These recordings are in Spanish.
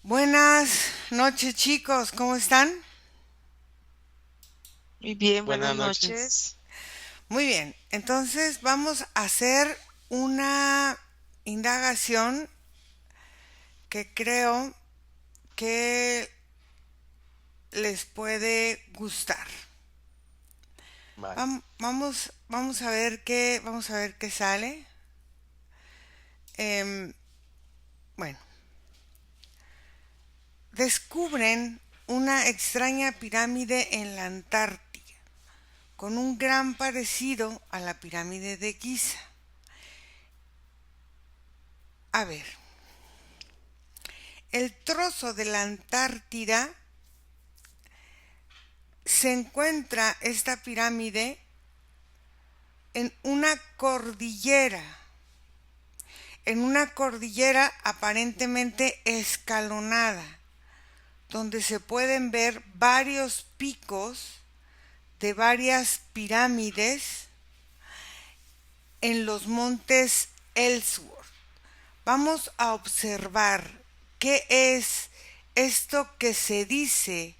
Buenas noches chicos, ¿cómo están? Muy bien, buenas Buenas noches. noches. Muy bien, entonces vamos a hacer una indagación que creo que les puede gustar. Vale. Vamos a ver qué sale. Em, bueno, descubren una extraña pirámide en la Antártida, con un gran parecido a la pirámide de Giza. A ver, el trozo de la Antártida se encuentra esta pirámide en en una cordillera aparentemente escalonada, donde se pueden ver varios picos de varias pirámides en los montes Ellsworth. Vamos a observar qué es esto que se dice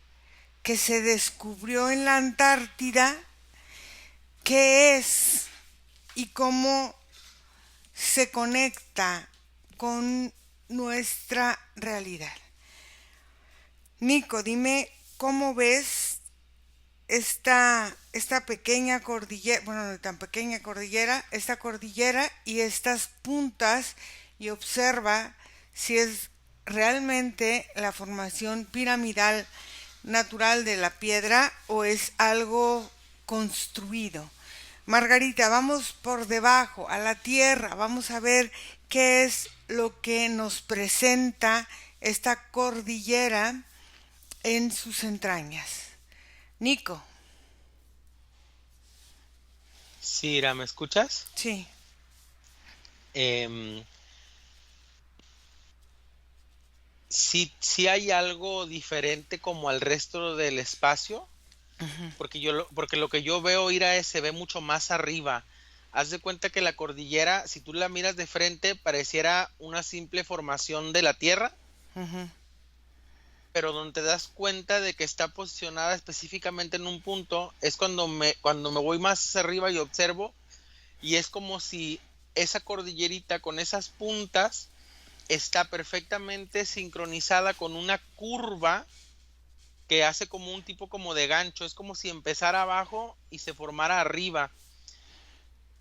que se descubrió en la Antártida, qué es y cómo se conecta con nuestra realidad. Nico, dime cómo ves esta pequeña cordillera, bueno, no tan pequeña cordillera, esta cordillera y estas puntas y observa si es realmente la formación piramidal natural de la piedra o es algo construido. Margarita, vamos por debajo, a la tierra, vamos a ver qué es lo que nos presenta esta cordillera en sus entrañas. Nico, Sí, Ira, ¿me escuchas? sí. Em, sí hay algo diferente como al resto del espacio, porque lo que yo veo, Ira, se ve mucho más arriba. Haz de cuenta que la cordillera, si tú la miras de frente, pareciera una simple formación de la Tierra, Ujú. pero donde te das cuenta de que está posicionada específicamente en un punto, es cuando me voy más arriba y observo. Y es como si esa cordillerita con esas puntas está perfectamente sincronizada con una curva que hace como un tipo como de gancho. Es como si empezara abajo y se formara arriba.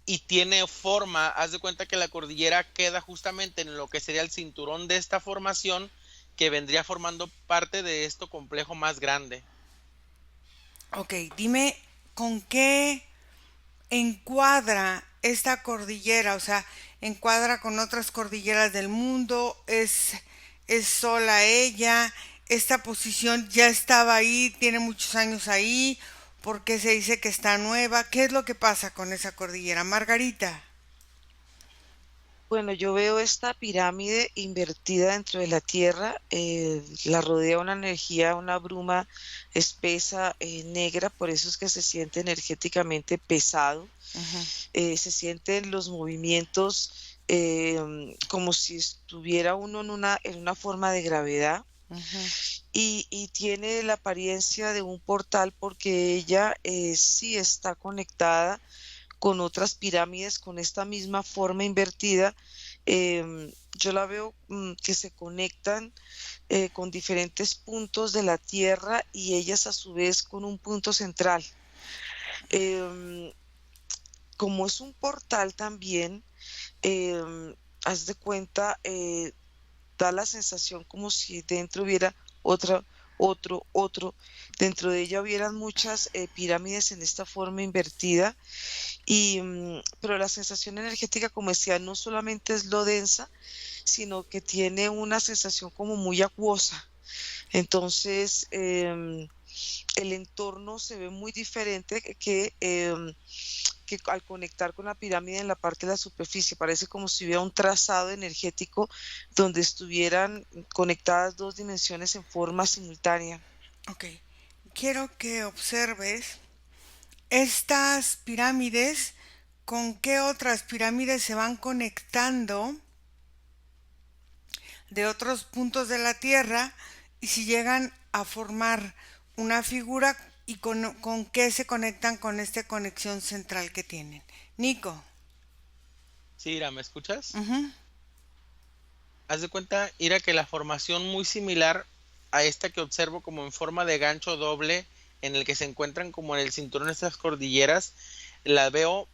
Y tiene forma, haz de cuenta que la cordillera queda justamente en lo que sería el cinturón de esta formación que vendría formando parte de esto complejo más grande. Ok, dime con qué encuadra esta cordillera, o sea, encuadra con otras cordilleras del mundo, es sola ella, esta posición ya estaba ahí, tiene muchos años ahí, ¿por qué se dice que está nueva? ¿Qué es lo que pasa con esa cordillera? Margarita. Bueno, yo veo esta pirámide invertida dentro de la Tierra, la rodea una energía, una bruma espesa, negra, por eso es que se siente energéticamente pesado, Ujú. se sienten los movimientos como si estuviera uno en una forma de gravedad. Ujú. Y tiene la apariencia de un portal porque ella sí está conectada con otras pirámides con esta misma forma invertida. Yo la veo que se conectan con diferentes puntos de la Tierra y ellas a su vez con un punto central. Em, Como es un portal también, haz de cuenta, da la sensación como si dentro hubiera otra, otro. Dentro de ella hubieran muchas pirámides en esta forma invertida. Pero la sensación energética, como decía, no solamente es lo densa, sino que tiene una sensación como muy acuosa. Entonces, el entorno se ve muy diferente que al conectar con la pirámide en la parte de la superficie. Parece como si hubiera un trazado energético donde estuvieran conectadas dos dimensiones en forma simultánea. Ok, quiero que observes estas pirámides, con qué otras pirámides se van conectando de otros puntos de la Tierra y si llegan a formar una figura y con qué se conectan con esta conexión central que tienen. Nico. Sí, Ira, ¿me escuchas? Ujú. Haz de cuenta, Ira, que la formación muy similar a esta que observo como en forma de gancho doble, en el que se encuentran como en el cinturón de estas cordilleras, la veo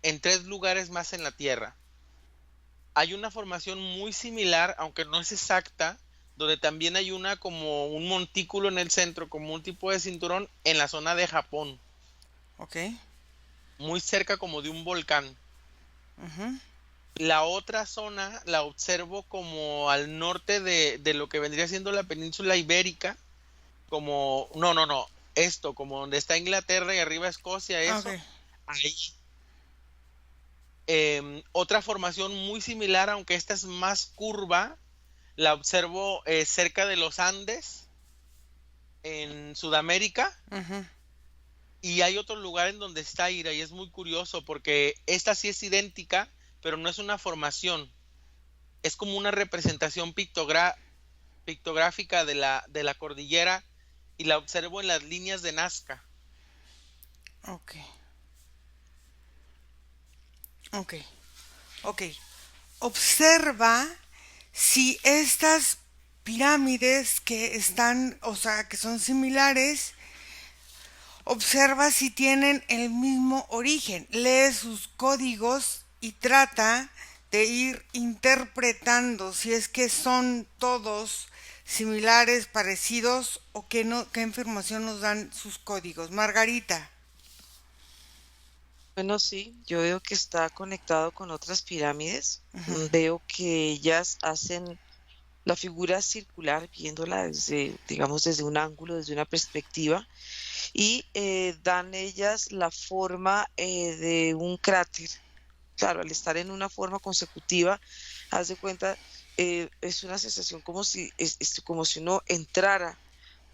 en 3 lugares más en la Tierra. Hay una formación muy similar, aunque no es exacta, donde también hay una como un montículo en el centro, como un tipo de cinturón en la zona de Japón, Ok. muy cerca como de un volcán. Ujú. La otra zona la observo como al norte de lo que vendría siendo la península ibérica, como, no, esto, como donde está Inglaterra y arriba Escocia, Ok. eso, ahí. Otra formación muy similar, aunque esta es más curva, la observo cerca de los Andes, en Sudamérica, Ujú. y hay otro lugar en donde está Ira, y es muy curioso porque esta sí es idéntica, pero no es una formación, es como una representación pictográfica de la cordillera, y la observo en las líneas de Nazca. Ok. Ok. Ok. Observa si estas pirámides que están, o sea, que son similares, observa si tienen el mismo origen, lee sus códigos y trata de ir interpretando si es que son todos similares, parecidos o que no, qué información nos dan sus códigos. Margarita. Bueno, sí, yo veo que está conectado con otras pirámides. Ujú. Veo que ellas hacen la figura circular, viéndola desde, digamos, desde un ángulo, desde una perspectiva, y dan ellas la forma de un cráter. Claro, al estar en una forma consecutiva, haz de cuenta, es una sensación como si, como si uno entrara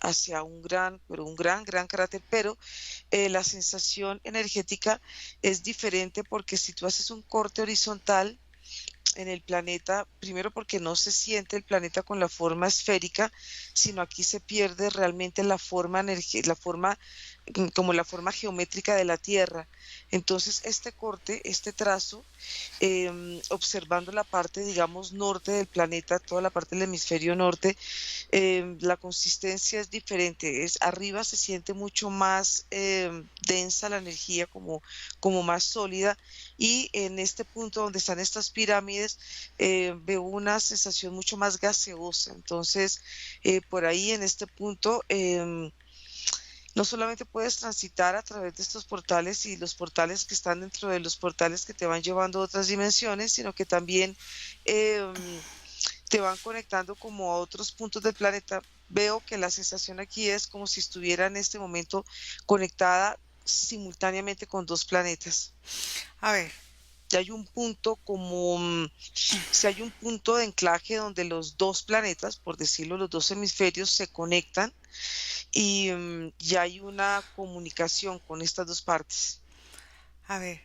hacia un gran, pero un gran cráter, pero la sensación energética es diferente porque si tú haces un corte horizontal en el planeta, primero porque no se siente el planeta con la forma esférica, sino aquí se pierde realmente la forma, la forma como la forma geométrica de la Tierra. Entonces, este corte, este trazo, observando la parte, digamos, norte del planeta, toda la parte del hemisferio norte, la consistencia es diferente. Arriba se siente mucho más densa la energía, como más sólida. Y en este punto donde están estas pirámides, veo una sensación mucho más gaseosa. Entonces, por ahí en este punto, no solamente puedes transitar a través de estos portales y los portales que están dentro de los portales que te van llevando a otras dimensiones, sino que también te van conectando como a otros puntos del planeta. Veo que la sensación aquí es como si estuviera en este momento conectada simultáneamente con dos planetas. A ver. Ya hay un punto como, si hay un punto de anclaje donde los dos planetas, por decirlo, los dos hemisferios se conectan y ya hay una comunicación con estas dos partes. A ver.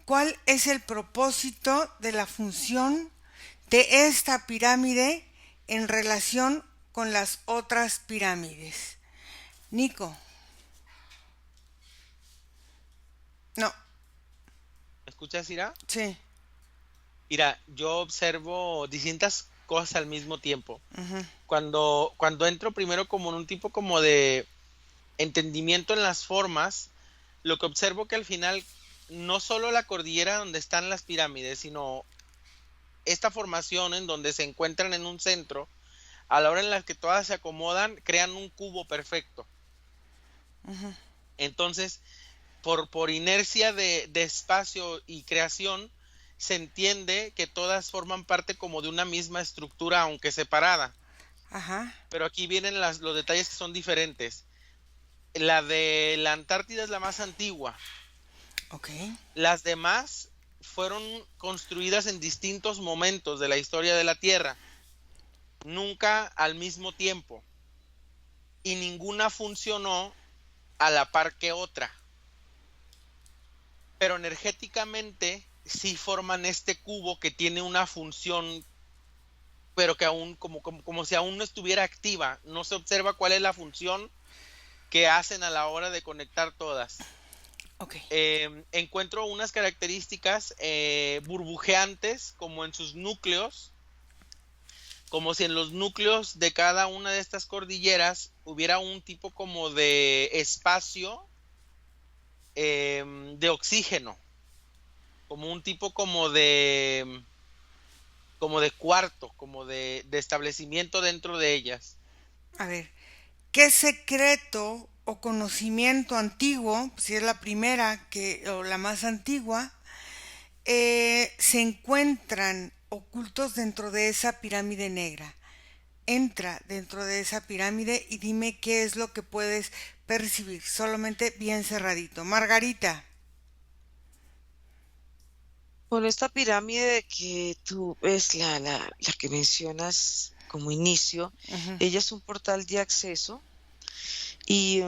¿Cuál es el propósito de la función de esta pirámide en relación con las otras pirámides? Nico. No. ¿Me escuchas, Ira? Sí. Mira, yo observo distintas cosas al mismo tiempo. Ujú. Cuando entro primero como en un tipo como de entendimiento en las formas, lo que observo que al final no solo la cordillera donde están las pirámides, sino esta formación en donde se encuentran en un centro, a la hora en la que todas se acomodan, crean un cubo perfecto. Ujú. Entonces, por inercia de espacio y creación, se entiende que todas forman parte como de una misma estructura, aunque separada. Ajá. Pero aquí vienen los detalles que son diferentes. La de la Antártida es la más antigua. Ok. Las demás fueron construidas en distintos momentos de la historia de la Tierra, nunca al mismo tiempo, y ninguna funcionó a la par que otra. Pero energéticamente sí forman este cubo que tiene una función pero que aún, como si aún no estuviera activa, no se observa cuál es la función que hacen a la hora de conectar todas. Okay. Encuentro unas características burbujeantes como en sus núcleos, como si en los núcleos de cada una de estas cordilleras hubiera un tipo como de espacio de oxígeno, como un tipo como de cuarto, como de establecimiento dentro de ellas. A ver, ¿qué secreto o conocimiento antiguo, si es la primera o la más antigua, se encuentran ocultos dentro de esa pirámide negra? Entra dentro de esa pirámide y dime qué es lo que puedes percibir, solamente bien cerradito. Margarita. Con esta pirámide que tú ves, la que mencionas como inicio, Ujú. ella es un portal de acceso y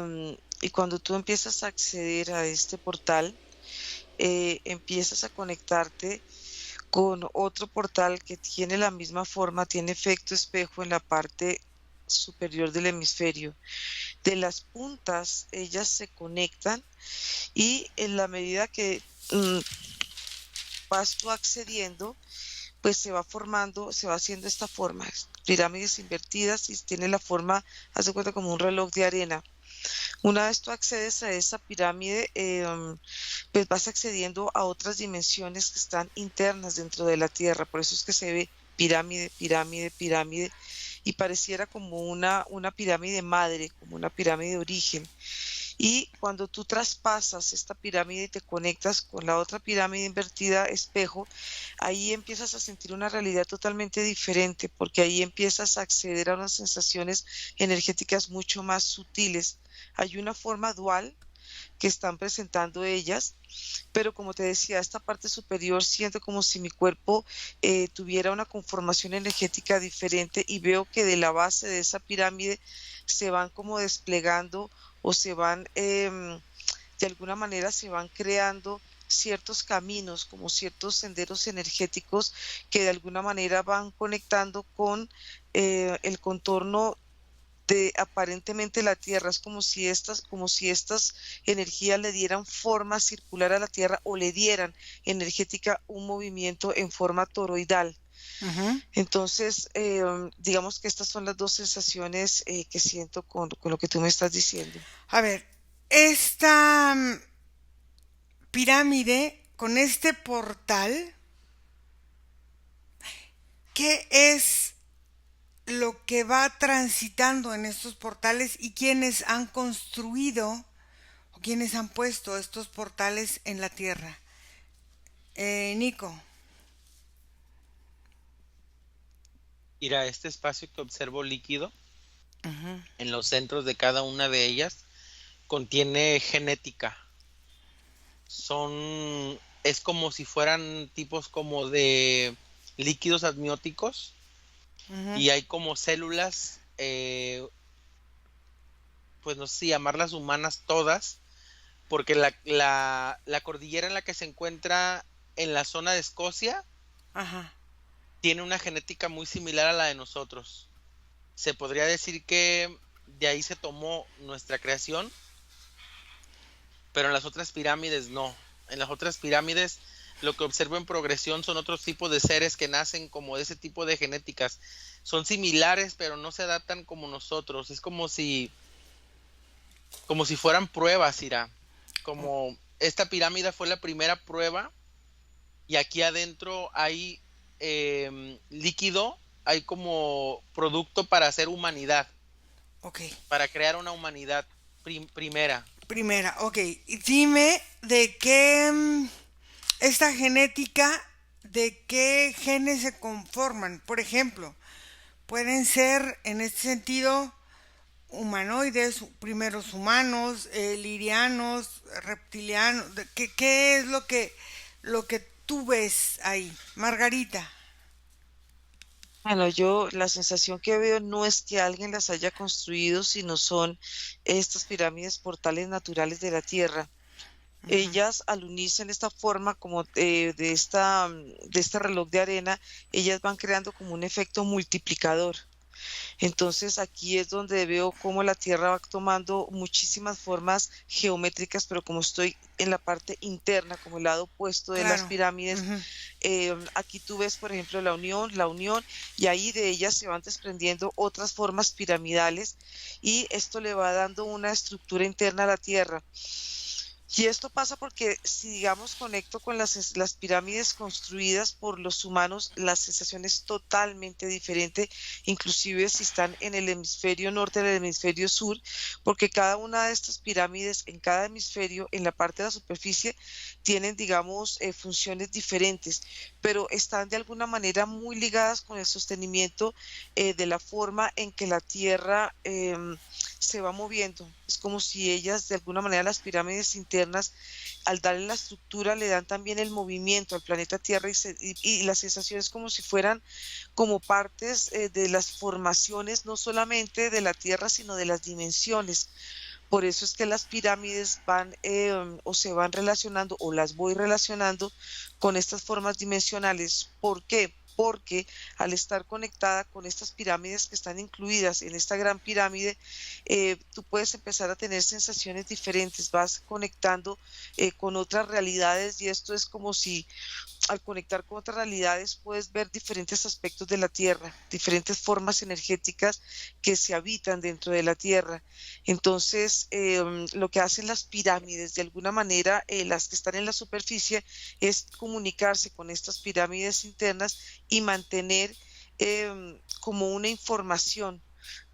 cuando tú empiezas a acceder a este portal, empiezas a conectarte con otro portal que tiene la misma forma, tiene efecto espejo en la parte superior del hemisferio. De las puntas, ellas se conectan y en la medida que vas tú accediendo, pues se va formando, se va haciendo esta forma, pirámides invertidas y tiene la forma, haz de cuenta como un reloj de arena. Una vez tú accedes a esa pirámide, pues vas accediendo a otras dimensiones que están internas dentro de la Tierra, por eso es que se ve pirámide, pirámide, pirámide, y pareciera como una pirámide madre, como una pirámide de origen. Y cuando tú traspasas esta pirámide y te conectas con la otra pirámide invertida, espejo, ahí empiezas a sentir una realidad totalmente diferente, porque ahí empiezas a acceder a unas sensaciones energéticas mucho más sutiles. Hay una forma dual que están presentando ellas, pero como te decía, esta parte superior siento como si mi cuerpo tuviera una conformación energética diferente y veo que de la base de esa pirámide se van como desplegando o se van, de alguna manera se van creando ciertos caminos, como ciertos senderos energéticos que de alguna manera van conectando con el contorno de aparentemente la Tierra. Es como si estas energías le dieran forma circular a la Tierra o le dieran energética un movimiento en forma toroidal. Ujú. Entonces, digamos que estas son las dos sensaciones que siento con lo que tú me estás diciendo. A ver, esta pirámide con este portal, ¿qué es lo que va transitando en estos portales y quiénes han construido o quiénes han puesto estos portales en la Tierra? Nico. Ir a este espacio que observo líquido Ujú. en los centros de cada una de ellas contiene genética. Es como si fueran tipos como de líquidos amnióticos Ujú. y hay como células, pues no sé si llamarlas humanas todas, porque la cordillera en la que se encuentra en la zona de Escocia Ajá. tiene una genética muy similar a la de nosotros. Se podría decir que de ahí se tomó nuestra creación, pero en las otras pirámides no. En las otras pirámides lo que observo en progresión son otros tipos de seres que nacen como de ese tipo de genéticas. Son similares, pero no se adaptan como nosotros. Es como si fueran pruebas, Ira. Como esta pirámide fue la primera prueba y aquí adentro hay líquido, hay como producto para hacer humanidad, Ok. para crear una humanidad primera. Primera, ok. Y dime de qué esta genética, de qué genes se conforman. Por ejemplo, pueden ser en este sentido humanoides, primeros humanos, lirianos, reptilianos. ¿Qué es lo que tú ves ahí, Margarita? Bueno, yo la sensación que veo no es que alguien las haya construido, sino son estas pirámides portales naturales de la Tierra. ellas al unirse en esta forma como de este reloj de arena, ellas van creando como un efecto multiplicador. Entonces aquí es donde veo cómo la Tierra va tomando muchísimas formas geométricas, pero como estoy en la parte interna, como el lado opuesto de las Claro. pirámides, Ujú. aquí tú ves, por ejemplo, la unión, y ahí de ellas se van desprendiendo otras formas piramidales, y esto le va dando una estructura interna a la Tierra. Y esto pasa porque si, digamos, conecto con las pirámides construidas por los humanos, la sensación es totalmente diferente, inclusive si están en el hemisferio norte, en el hemisferio sur, porque cada una de estas pirámides en cada hemisferio, en la parte de la superficie, tienen, digamos, funciones diferentes, pero están de alguna manera muy ligadas con el sostenimiento de la forma en que la Tierra se va moviendo. Es como si ellas, de alguna manera, las pirámides internas, al darle la estructura, le dan también el movimiento al planeta Tierra, y la sensación es como si fueran como partes de las formaciones, no solamente de la Tierra, sino de las dimensiones. Por eso es que las pirámides van o se van relacionando, o las voy relacionando con estas formas dimensionales. ¿Por qué? Porque al estar conectada con estas pirámides que están incluidas en esta gran pirámide, tú puedes empezar a tener sensaciones diferentes, vas conectando con otras realidades, y esto es como si al conectar con otras realidades puedes ver diferentes aspectos de la Tierra, diferentes formas energéticas que se habitan dentro de la Tierra. Entonces, lo que hacen las pirámides, de alguna manera, las que están en la superficie, es comunicarse con estas pirámides internas y mantener como una información.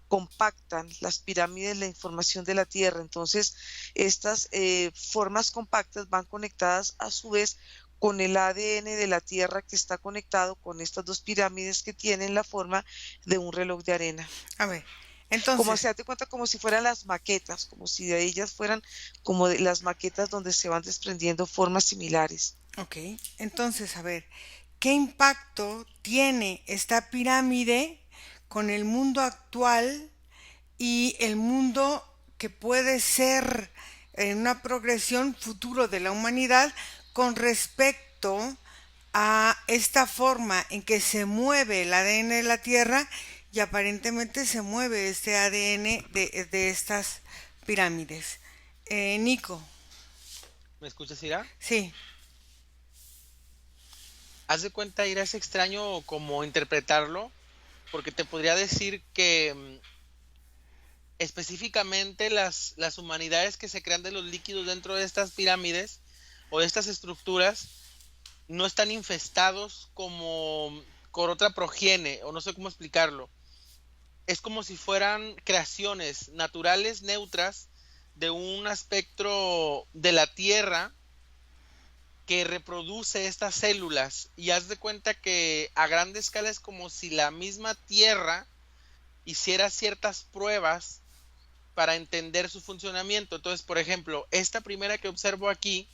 Compactan las pirámides la información de la Tierra. Entonces, estas formas compactas van conectadas a su vez con el ADN de la Tierra, que está conectado con estas dos pirámides que tienen la forma de un reloj de arena. A ver, Como entonces, se date cuenta, como si fueran las maquetas, como si de ellas fueran como de las maquetas donde se van desprendiendo formas similares. ok, entonces, a ver, ¿qué impacto tiene esta pirámide con el mundo actual y el mundo que puede ser en una progresión futuro de la humanidad con respecto a esta forma en que se mueve el ADN de la Tierra y aparentemente se mueve este ADN de estas pirámides? Nico, ¿Me escuchas, Ira? sí, Haz de cuenta, Ira, es extraño como interpretarlo, porque te podría decir que específicamente las humanidades que se crean de los líquidos dentro de estas pirámides o de estas estructuras no están infestados como con otra progenie, o no sé cómo explicarlo. Es como si fueran creaciones naturales, neutras, de un espectro de la Tierra que reproduce estas células. Y haz de cuenta que a grande escala es como si la misma Tierra hiciera ciertas pruebas para entender su funcionamiento. Entonces, por ejemplo, esta primera que observo aquí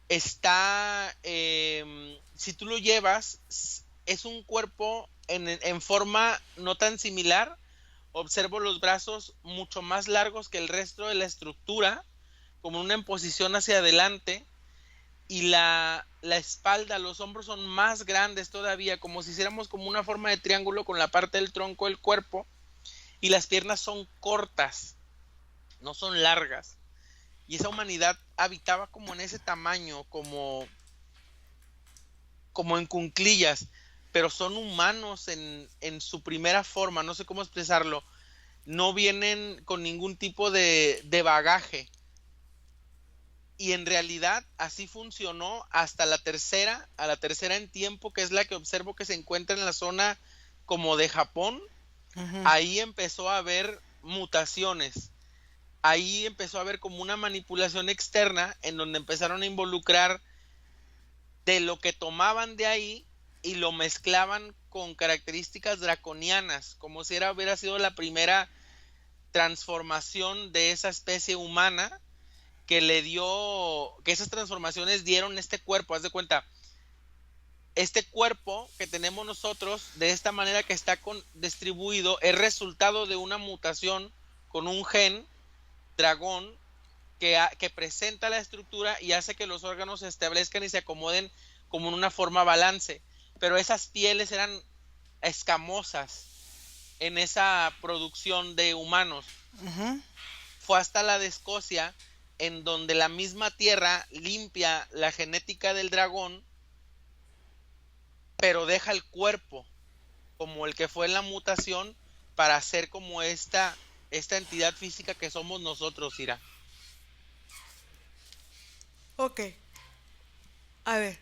está, si tú lo llevas, es un cuerpo en forma no tan similar. Observo los brazos mucho más largos que el resto de la estructura, como una posición hacia adelante, y la espalda, los hombros son más grandes todavía, como si hiciéramos como una forma de triángulo con la parte del tronco del cuerpo, y las piernas son cortas, no son largas. Y esa humanidad habitaba como en ese tamaño, como en cunclillas, pero son humanos en su primera forma, no sé cómo expresarlo. No vienen con ningún tipo de bagaje. Y en realidad así funcionó hasta a la tercera en tiempo, que es la que observo que se encuentra en la zona como de Japón. ujú, Ahí empezó a haber mutaciones. Ahí empezó a haber como una manipulación externa en donde empezaron a involucrar de lo que tomaban de ahí y lo mezclaban con características draconianas, como si hubiera sido la primera transformación de esa especie humana que le dio, que esas transformaciones dieron este cuerpo. Haz de cuenta, este cuerpo que tenemos nosotros, de esta manera que está distribuido, es resultado de una mutación con un gen dragón que presenta la estructura y hace que los órganos se establezcan y se acomoden como en una forma balance. Pero esas pieles eran escamosas en esa producción de humanos. Ujú. Fue hasta la de Escocia, en donde la misma tierra limpia la genética del dragón, pero deja el cuerpo como el que fue en la mutación para hacer como esta entidad física que somos nosotros, Ira. Ok. A ver.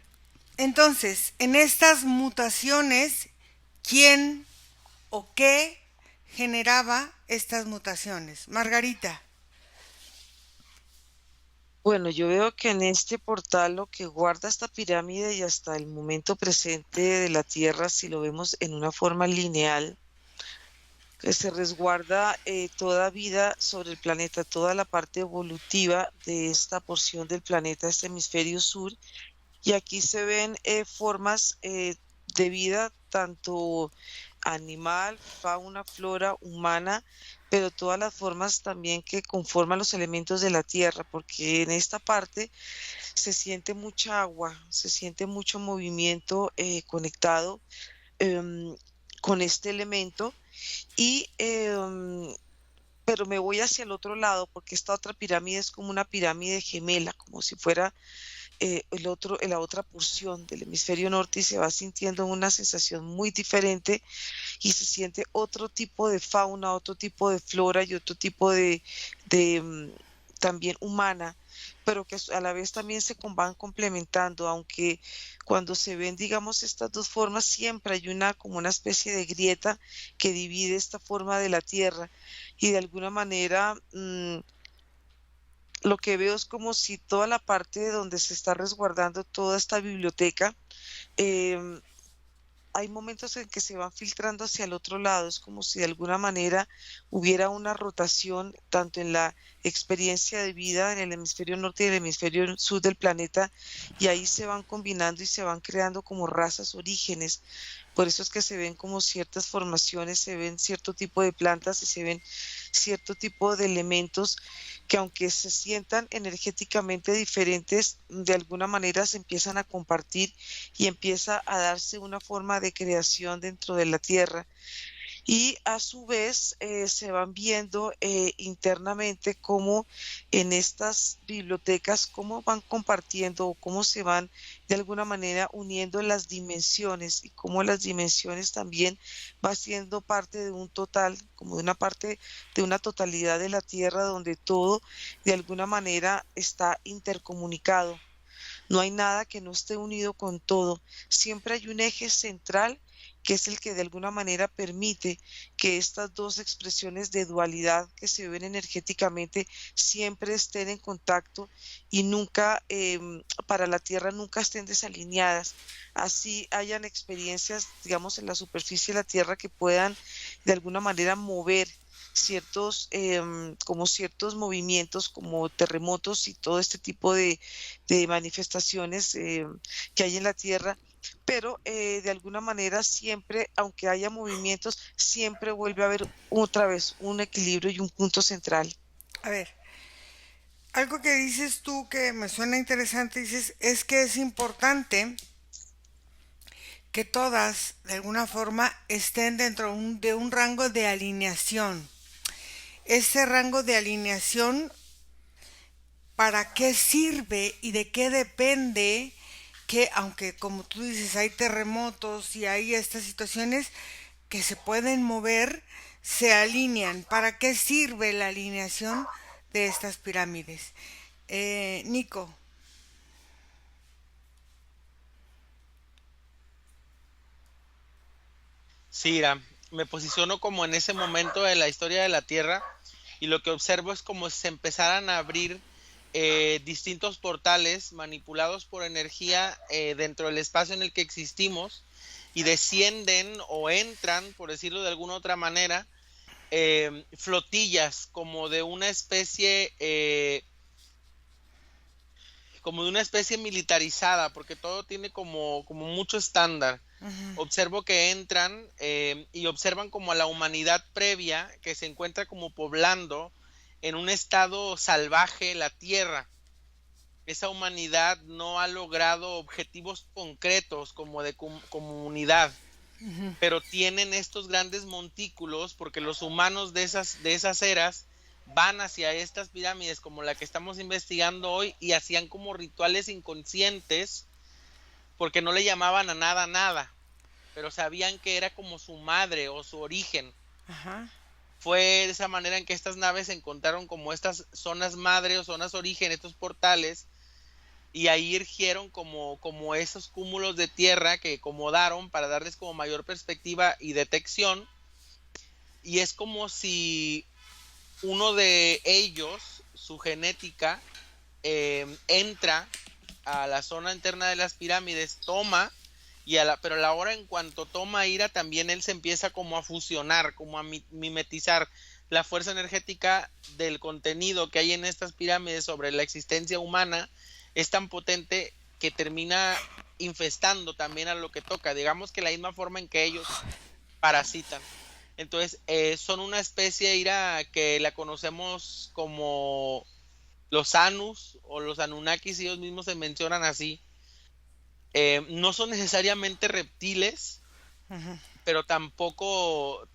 Entonces, en estas mutaciones, ¿quién o qué generaba estas mutaciones? Margarita. Bueno, yo veo que en este portal lo que guarda esta pirámide y hasta el momento presente de la Tierra, si lo vemos en una forma lineal, que se resguarda toda vida sobre el planeta, toda la parte evolutiva de esta porción del planeta, este hemisferio sur. Y aquí se ven formas de vida, tanto animal, fauna, flora, humana, pero todas las formas también que conforman los elementos de la tierra, porque en esta parte se siente mucha agua, se siente mucho movimiento conectado em, con este elemento y pero me voy hacia el otro lado porque esta otra pirámide es como una pirámide gemela, como si fuera la otra porción del hemisferio norte y se va sintiendo una sensación muy diferente y se siente otro tipo de fauna, otro tipo de flora y otro tipo de también humana, pero que a la vez también se van complementando, aunque cuando se ven, digamos, estas dos formas, siempre hay una como una especie de grieta que divide esta forma de la Tierra y de alguna manera lo que veo es como si toda la parte donde se está resguardando toda esta biblioteca, em, hay momentos en que se van filtrando hacia el otro lado, es como si de alguna manera hubiera una rotación tanto en la experiencia de vida en el hemisferio norte y el hemisferio sur del planeta, y ahí se van combinando y se van creando como razas orígenes. Por eso es que se ven como ciertas formaciones, se ven cierto tipo de plantas y se ven cierto tipo de elementos que aunque se sientan energéticamente diferentes, de alguna manera se empiezan a compartir y empieza a darse una forma de creación dentro de la Tierra. Y a su vez se van viendo internamente cómo en estas bibliotecas, cómo van compartiendo o cómo se van de alguna manera uniendo las dimensiones y cómo las dimensiones también va siendo parte de un total, como de una parte de una totalidad de la Tierra donde todo de alguna manera está intercomunicado. No hay nada que no esté unido con todo. Siempre hay un eje central que es el que de alguna manera permite que estas dos expresiones de dualidad que se ven energéticamente siempre estén en contacto y nunca, para la Tierra, nunca estén desalineadas. Así hayan experiencias, digamos, en la superficie de la Tierra que puedan de alguna manera mover como ciertos movimientos como terremotos y todo este tipo de manifestaciones que hay en la Tierra, pero de alguna manera siempre, aunque haya movimientos, siempre vuelve a haber otra vez un equilibrio y un punto central. A ver, algo que dices tú que me suena interesante, dices, es que es importante que todas, de alguna forma, estén dentro de un rango de alineación. Ese rango de alineación, ¿para qué sirve y de qué depende? Que aunque como tú dices hay terremotos y hay estas situaciones que se pueden mover, se alinean. ¿Para qué sirve la alineación de estas pirámides? Nico. Sí, Ira, me posiciono como en ese momento de la historia de la Tierra y lo que observo es como si se empezaran a abrir distintos portales manipulados por energía dentro del espacio en el que existimos y descienden o entran, por decirlo de alguna otra manera, flotillas como de una especie militarizada, porque todo tiene como mucho estándar. Uh-huh. Observo que entran y observan como a la humanidad previa que se encuentra como poblando en un estado salvaje la Tierra. Esa humanidad no ha logrado objetivos concretos como de comunidad, pero tienen estos grandes montículos porque los humanos de esas eras van hacia estas pirámides como la que estamos investigando hoy y hacían como rituales inconscientes porque no le llamaban a nada, pero sabían que era como su madre o su origen. Ajá. Fue de esa manera en que estas naves encontraron como estas zonas madre o zonas origen, estos portales, y ahí erigieron como esos cúmulos de tierra que acomodaron para darles como mayor perspectiva y detección. Y es como si uno de ellos, su genética, entra a la zona interna de las pirámides, toma, pero a la hora en cuanto toma ira, también él se empieza como a fusionar, como a mimetizar la fuerza energética del contenido que hay en estas pirámides sobre la existencia humana. Es tan potente que termina infestando también a lo que toca, digamos que la misma forma en que ellos parasitan. Entonces, son una especie, Ira, que la conocemos como los Anus o los Anunnakis, ellos mismos se mencionan así. No son necesariamente reptiles, pero tampoco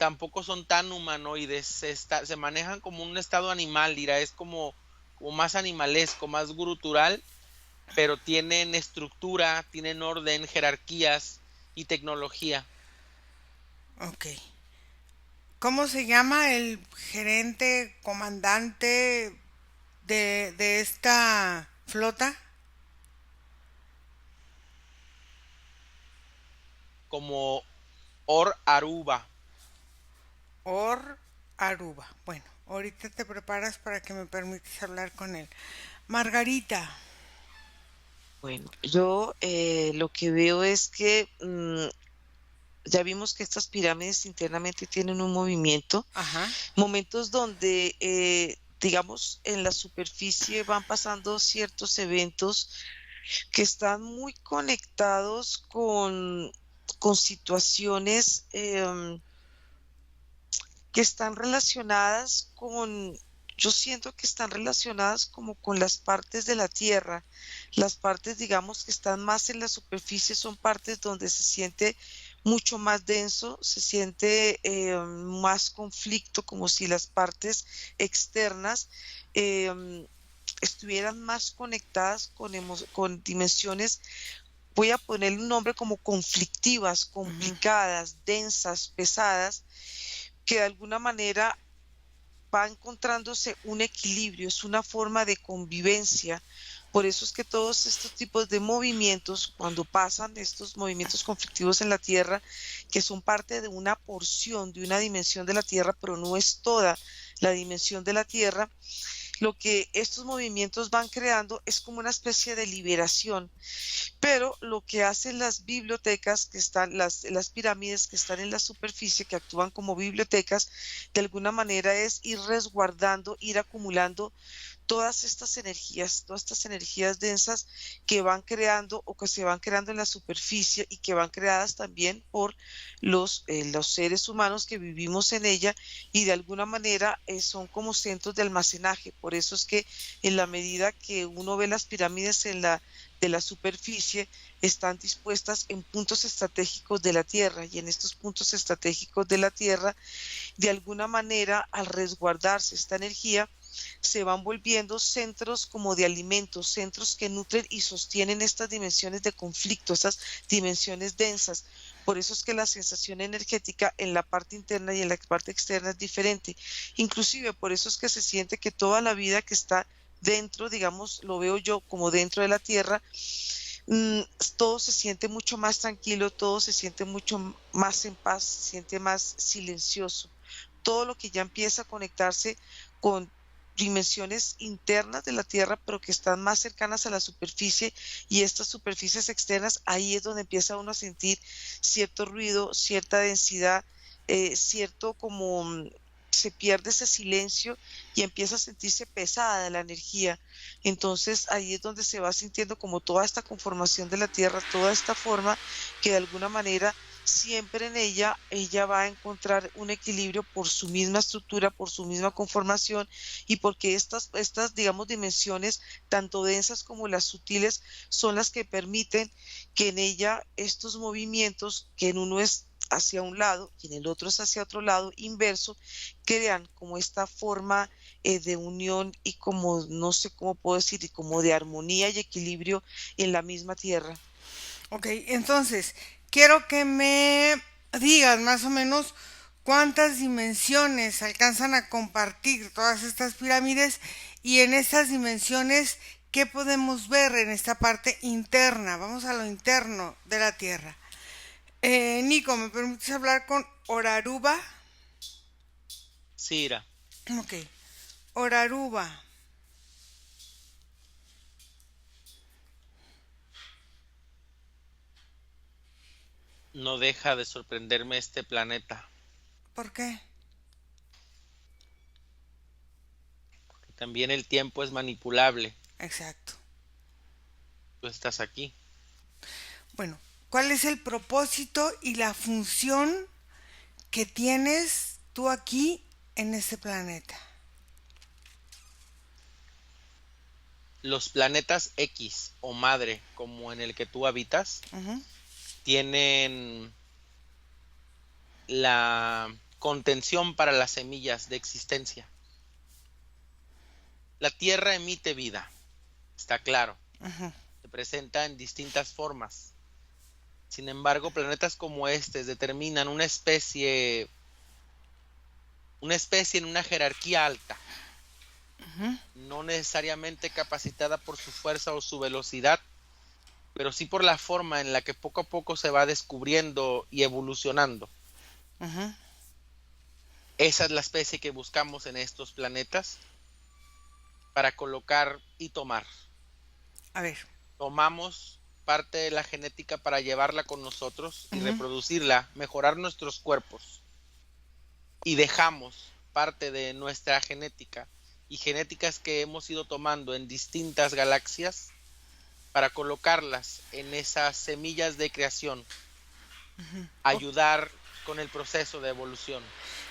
son tan humanoides. Se manejan como un estado animal, Ira, es como más animalesco, más gutural, pero tienen estructura, tienen orden, jerarquías y tecnología. Ok. ¿Cómo se llama el gerente, comandante de esta flota? Como Or Aruba. Or Aruba. Bueno, ahorita te preparas para que me permitas hablar con él. Margarita. Bueno, yo lo que veo es que ya vimos que estas pirámides internamente tienen un movimiento, Ajá. momentos donde, digamos, en la superficie van pasando ciertos eventos que están muy conectados con situaciones que están relacionadas yo siento que están relacionadas como con las partes de la Tierra. Las partes, digamos, que están más en la superficie son partes donde se siente mucho más denso, se siente más conflicto, como si las partes externas estuvieran más conectadas con dimensiones, voy a ponerle un nombre como conflictivas, complicadas, densas, pesadas, que de alguna manera va encontrándose un equilibrio, es una forma de convivencia. Por eso es que todos estos tipos de movimientos, cuando pasan estos movimientos conflictivos en la Tierra, que son parte de una porción, de una dimensión de la Tierra, pero no es toda la dimensión de la Tierra, lo que estos movimientos van creando es como una especie de liberación. Pero lo que hacen las bibliotecas que están, las pirámides que están en la superficie, que actúan como bibliotecas, de alguna manera es ir resguardando, ir acumulando todas estas energías densas que van creando o que se van creando en la superficie y que van creadas también por los seres humanos que vivimos en ella, y de alguna manera son como centros de almacenaje. Por eso es que en la medida que uno ve las pirámides de la superficie, están dispuestas en puntos estratégicos de la Tierra, y en estos puntos estratégicos de la Tierra, de alguna manera, al resguardarse esta energía, se van volviendo centros como de alimentos, centros que nutren y sostienen estas dimensiones de conflicto, estas dimensiones densas. Por eso es que la sensación energética en la parte interna y en la parte externa es diferente. Inclusive por eso es que se siente que toda la vida que está dentro, digamos, lo veo yo como dentro de la Tierra, todo se siente mucho más tranquilo, todo se siente mucho más en paz, se siente más silencioso. Todo lo que ya empieza a conectarse con dimensiones internas de la Tierra, pero que están más cercanas a la superficie, y estas superficies externas, ahí es donde empieza uno a sentir cierto ruido, cierta densidad, cierto como se pierde ese silencio y empieza a sentirse pesada la energía. Entonces ahí es donde se va sintiendo como toda esta conformación de la Tierra, toda esta forma que de alguna manera siempre en ella va a encontrar un equilibrio por su misma estructura, por su misma conformación y porque estas, digamos, dimensiones, tanto densas como las sutiles, son las que permiten que en ella estos movimientos, que en uno es hacia un lado y en el otro es hacia otro lado, inverso, crean como esta forma de unión y como, no sé cómo puedo decir, y como de armonía y equilibrio en la misma tierra. Ok, entonces, quiero que me digas más o menos cuántas dimensiones alcanzan a compartir todas estas pirámides y en estas dimensiones, ¿qué podemos ver en esta parte interna? Vamos a lo interno de la Tierra. Nico, ¿me permites hablar con Oraruba? Sí, Ira, Ok, Oraruba. no deja de sorprenderme este planeta. ¿Por qué? También el tiempo es manipulable. Exacto. Tú estás aquí. Bueno, ¿cuál es el propósito y la función que tienes tú aquí en este planeta? Los planetas X o madre, como en el que tú habitas, Ujú, tienen la contención para las semillas de existencia. La Tierra emite vida, está claro, ujú, se presenta en distintas formas. Sin embargo, planetas como este determinan una especie en una jerarquía alta, ujú, no necesariamente capacitada por su fuerza o su velocidad, pero sí por la forma en la que poco a poco se va descubriendo y evolucionando. ujú. Esa es la especie que buscamos en estos planetas para colocar y tomar. A ver. Tomamos parte de la genética para llevarla con nosotros y Ujú, reproducirla, mejorar nuestros cuerpos. Y dejamos parte de nuestra genética y genéticas que hemos ido tomando en distintas galaxias para colocarlas en esas semillas de creación, ok. ayudar con el proceso de evolución.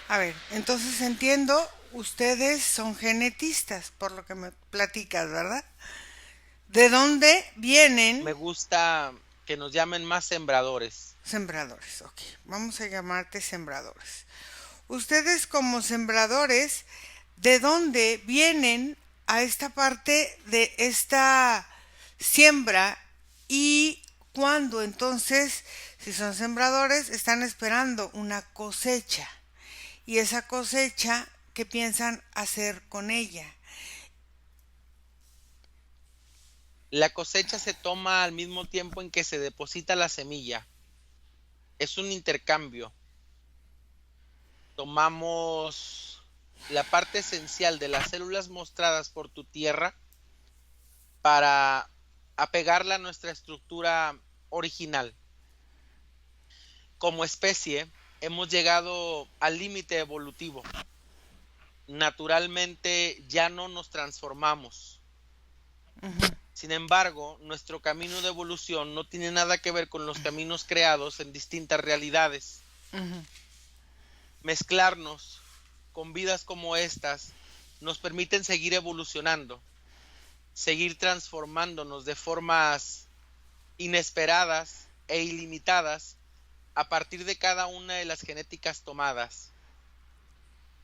A ver, entonces entiendo, ustedes son genetistas, por lo que me platicas, ¿verdad? ¿De dónde Me vienen? gusta que nos llamen más sembradores. Sembradores, ok. Vamos a llamarte sembradores. Ustedes como sembradores, ¿de dónde vienen a esta parte de esta siembra y cuándo entonces, si son sembradores, están esperando una cosecha? Y esa cosecha, ¿qué piensan hacer con ella? La cosecha se toma al mismo tiempo en que se deposita la semilla. Es un intercambio. Tomamos la parte esencial de las células mostradas por tu tierra para apegarla a nuestra estructura original. Como especie, hemos llegado al límite evolutivo. Naturalmente ya no nos transformamos. Ujú, Sin embargo, nuestro camino de evolución no tiene nada que ver con los caminos creados en distintas realidades. ujú. Mezclarnos con vidas como estas nos permiten seguir evolucionando, seguir transformándonos de formas inesperadas e ilimitadas a partir de cada una de las genéticas tomadas.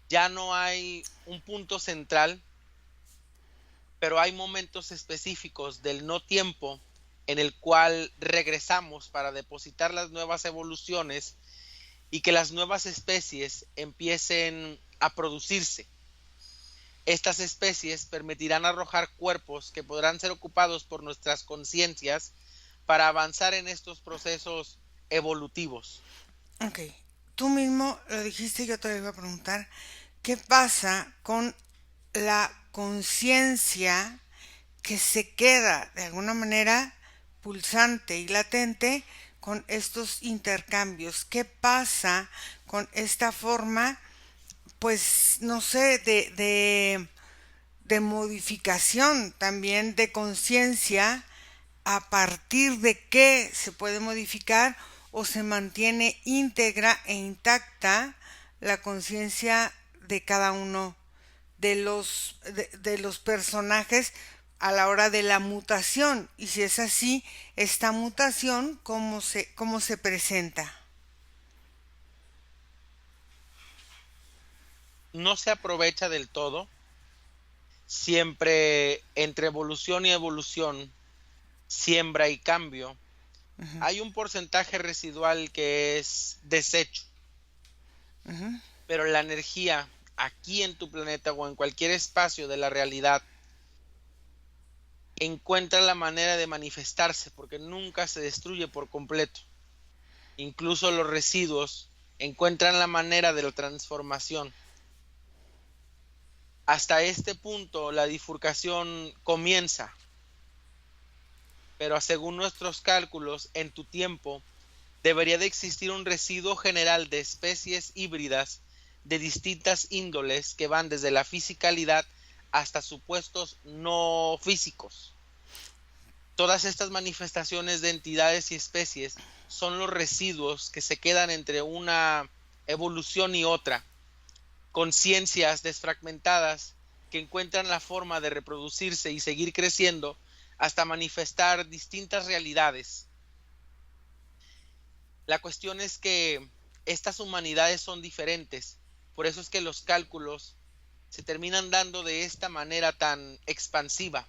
Ya no hay un punto central, pero hay momentos específicos del no tiempo en el cual regresamos para depositar las nuevas evoluciones y que las nuevas especies empiecen a producirse. Estas especies permitirán arrojar cuerpos que podrán ser ocupados por nuestras conciencias para avanzar en estos procesos evolutivos. Ok, tú mismo lo dijiste, yo te lo iba a preguntar, ¿qué pasa con la conciencia que se queda de alguna manera pulsante y latente con estos intercambios? ¿Qué pasa con esta forma, pues, no sé, de modificación también de conciencia? ¿A partir de qué se puede modificar o se mantiene íntegra e intacta la conciencia de cada uno de los personajes a la hora de la mutación? Y si es así, esta mutación, cómo se presenta? No se aprovecha del todo. Siempre entre evolución y evolución, siembra y cambio, Uh-huh. hay un porcentaje residual que es desecho. Uh-huh. Pero la energía aquí en tu planeta o en cualquier espacio de la realidad encuentra la manera de manifestarse porque nunca se destruye por completo. Incluso los residuos encuentran la manera de la transformación. Hasta este punto la bifurcación comienza, pero según nuestros cálculos, en tu tiempo debería de existir un residuo general de especies híbridas de distintas índoles que van desde la fisicalidad hasta supuestos no físicos. Todas estas manifestaciones de entidades y especies son los residuos que se quedan entre una evolución y otra, conciencias desfragmentadas que encuentran la forma de reproducirse y seguir creciendo hasta manifestar distintas realidades. La cuestión es que estas humanidades son diferentes, por eso es que los cálculos se terminan dando de esta manera tan expansiva.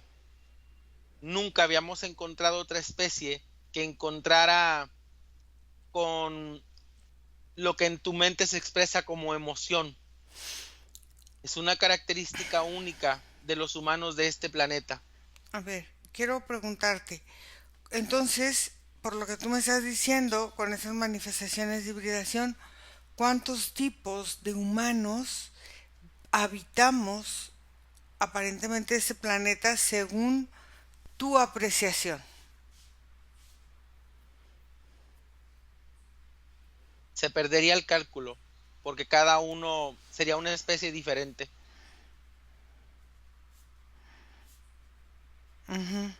Nunca habíamos encontrado otra especie que encontrara con lo que en tu mente se expresa como emoción. Es una característica única de los humanos de este planeta. A ver, quiero preguntarte, entonces, por lo que tú me estás diciendo, con esas manifestaciones de hibridación, ¿cuántos tipos de humanos habitamos aparentemente este planeta según tu apreciación? Se perdería el cálculo, porque cada uno sería una especie diferente. Uh-huh.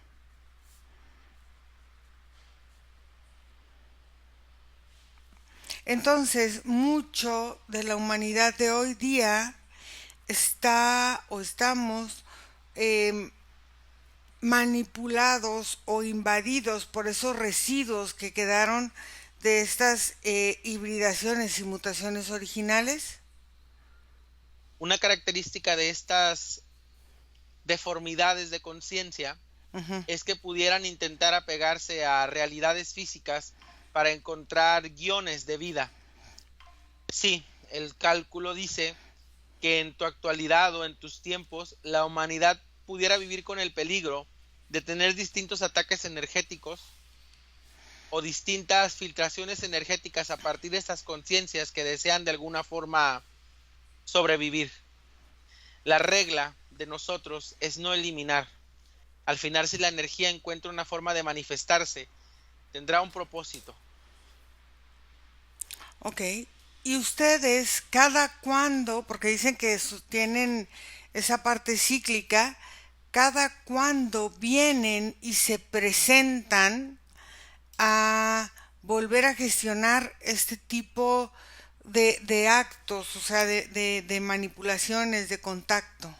Entonces, mucho de la humanidad de hoy día está o estamos eh, manipulados o invadidos por esos residuos que quedaron de estas hibridaciones y mutaciones originales. Una característica de estas deformidades de conciencia Uh-huh. es que pudieran intentar apegarse a realidades físicas para encontrar guiones de vida. Sí, el cálculo dice que en tu actualidad o en tus tiempos la humanidad pudiera vivir con el peligro de tener distintos ataques energéticos o distintas filtraciones energéticas a partir de estas conciencias que desean de alguna forma sobrevivir. La regla de nosotros es no eliminar. Al final, si la energía encuentra una forma de manifestarse, tendrá un propósito. Ok. ¿Y ustedes cada cuándo, porque dicen que tienen esa parte cíclica, cada cuándo vienen y se presentan a volver a gestionar este tipo de actos, o sea, de manipulaciones, de contacto?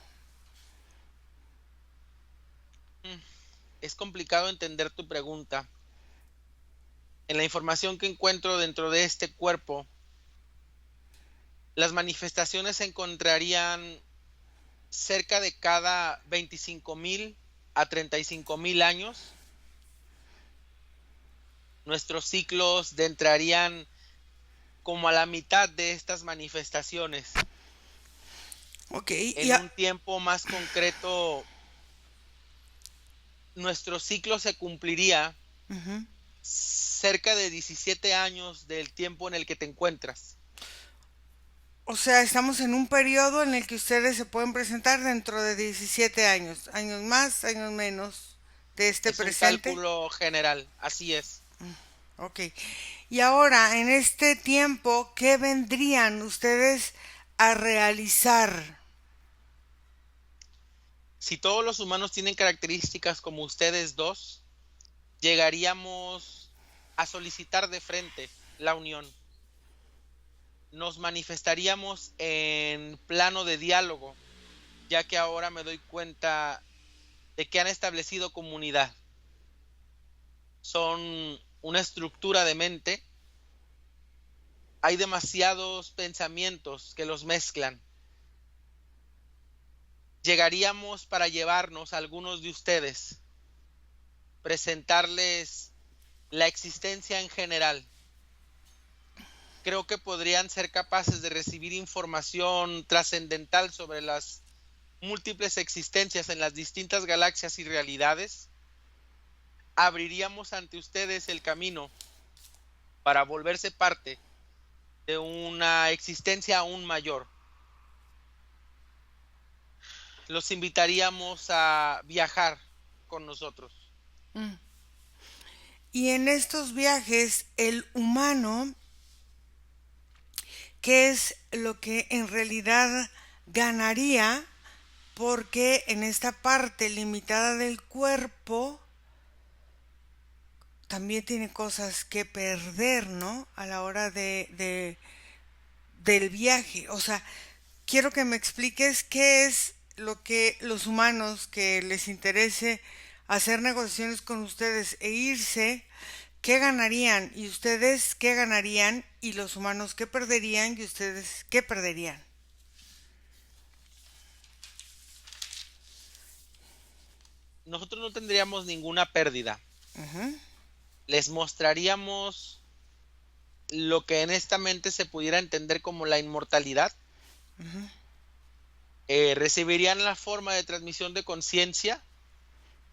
Es complicado entender tu pregunta. En la información que encuentro dentro de este cuerpo, las manifestaciones se encontrarían cerca de cada 25,000 a 35,000 años. Nuestros ciclos entrarían como a la mitad de estas manifestaciones. Ok. En un tiempo más concreto, nuestro ciclo se cumpliría Uh-huh. cerca de 17 años del tiempo en el que te encuentras. O sea, estamos en un periodo en el que ustedes se pueden presentar dentro de 17 años, años más, años menos de este Es presente. un cálculo general, así es. Ok. Y ahora, en este tiempo, ¿qué vendrían ustedes a realizar? Si todos los humanos tienen características como ustedes dos, llegaríamos a solicitar de frente la unión. Nos manifestaríamos en plano de diálogo, ya que ahora me doy cuenta de que han establecido comunidad. Son una estructura de mente. Hay demasiados pensamientos que los mezclan. Llegaríamos para llevarnos a algunos de ustedes, presentarles la existencia en general. Creo que podrían ser capaces de recibir información trascendental sobre las múltiples existencias en las distintas galaxias y realidades. Abriríamos ante ustedes el camino para volverse parte de una existencia aún mayor. Los invitaríamos a viajar con nosotros. Y en estos viajes, el humano, ¿qué es lo que en realidad ganaría? Porque en esta parte limitada del cuerpo también tiene cosas que perder, ¿no? A la hora del viaje. O sea, quiero que me expliques qué es lo que los humanos que les interese hacer negociaciones con ustedes e irse, qué ganarían y ustedes qué ganarían y los humanos qué perderían y ustedes qué perderían. Nosotros no tendríamos ninguna pérdida. Uh-huh. Les mostraríamos lo que en esta mente se pudiera entender como la inmortalidad. Uh-huh. Recibirían la forma de transmisión de conciencia,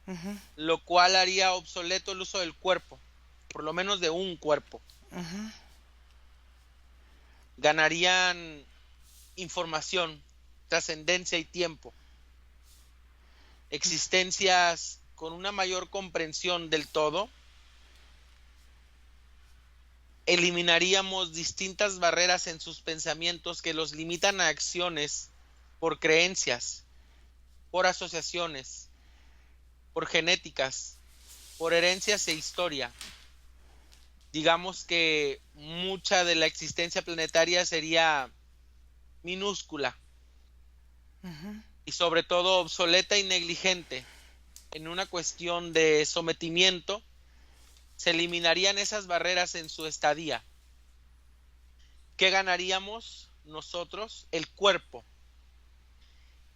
Uh-huh. lo cual haría obsoleto el uso del cuerpo, por lo menos de un cuerpo. Uh-huh. Ganarían información, trascendencia y tiempo. Existencias con una mayor comprensión del todo. Eliminaríamos distintas barreras en sus pensamientos que los limitan a acciones por creencias, por asociaciones, por genéticas, por herencias e historia. Digamos que mucha de la existencia planetaria sería minúscula. Uh-huh. Y sobre todo obsoleta y negligente. En una cuestión de sometimiento, se eliminarían esas barreras en su estadía. ¿Qué ganaríamos nosotros? El cuerpo.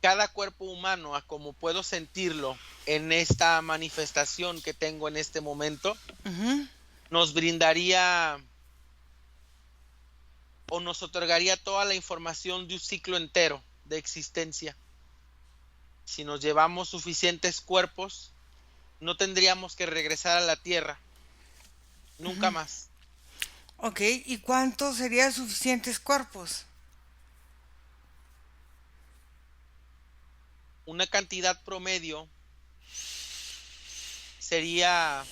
Cada cuerpo humano, a como puedo sentirlo en esta manifestación que tengo en este momento, Uh-huh. nos brindaría o nos otorgaría toda la información de un ciclo entero de existencia. Si nos llevamos suficientes cuerpos, no tendríamos que regresar a la Tierra. Nunca Uh-huh. más. Ok, ¿y cuántos serían suficientes cuerpos? Una cantidad promedio sería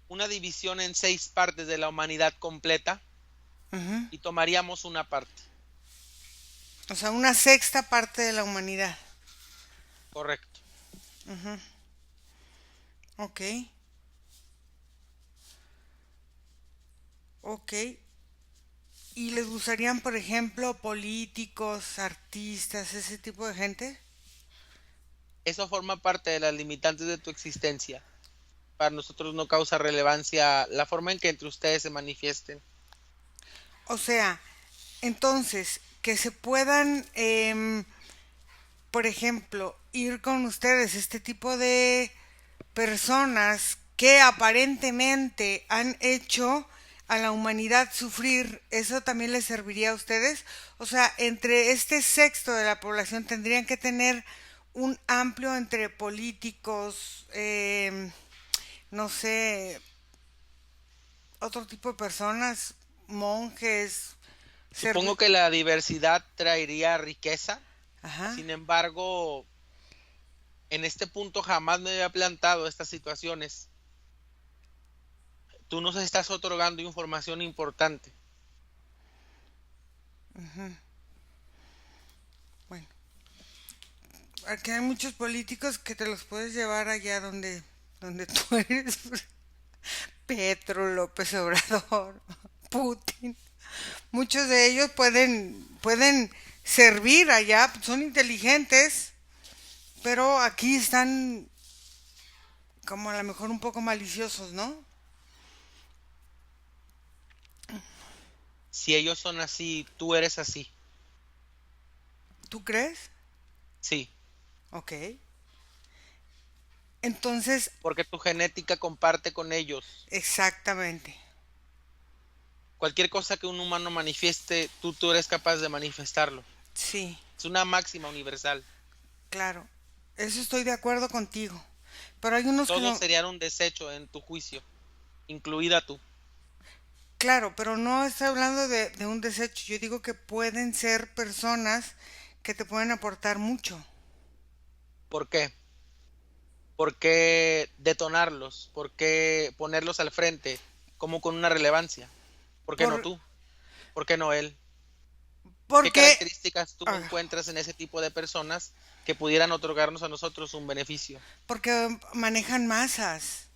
una división en 6 partes de la humanidad completa. Uh-huh. Y tomaríamos una parte. O sea, una sexta parte de la humanidad. Correcto. Uh-huh. Ok. Ok. ¿Y les gustarían, por ejemplo, políticos, artistas, ese tipo de gente? Eso forma parte de las limitantes de tu existencia. Para nosotros no causa relevancia la forma en que entre ustedes se manifiesten. O sea, entonces, que se puedan, por ejemplo, ir con ustedes este tipo de personas que aparentemente han hecho a la humanidad sufrir, ¿eso también les serviría a ustedes? O sea, entre este sexto de la población tendrían que tener un amplio entre políticos, no sé, otro tipo de personas, monjes, Supongo que la diversidad traería riqueza. Ajá. Sin embargo, en este punto jamás me había plantado estas situaciones. Tú nos estás otorgando información importante. Uh-huh. Bueno, aquí hay muchos políticos que te los puedes llevar allá donde donde tú eres Petro, López Obrador, Putin. Muchos de ellos pueden servir allá, son inteligentes, pero aquí están como a lo mejor un poco maliciosos, ¿no? Si ellos son así, tú eres así. ¿Tú crees? Sí, Ok. Entonces, porque tu genética comparte con ellos. exactamente. Cualquier cosa que un humano manifieste, tú eres capaz de manifestarlo. Sí, Es una máxima universal. claro. Eso estoy de acuerdo contigo. Pero hay unos que Todos no. serían un desecho en tu juicio, incluida tú. Claro, pero no estoy hablando de un desecho. Yo digo que pueden ser personas que te pueden aportar mucho. ¿Por qué? ¿Por qué detonarlos? ¿Por qué ponerlos al frente como con una relevancia? ¿Por qué no Por, tú? ¿Por qué no él? ¿Qué porque, características tú ah, encuentras en ese tipo de personas que pudieran otorgarnos a nosotros un beneficio? porque manejan masas,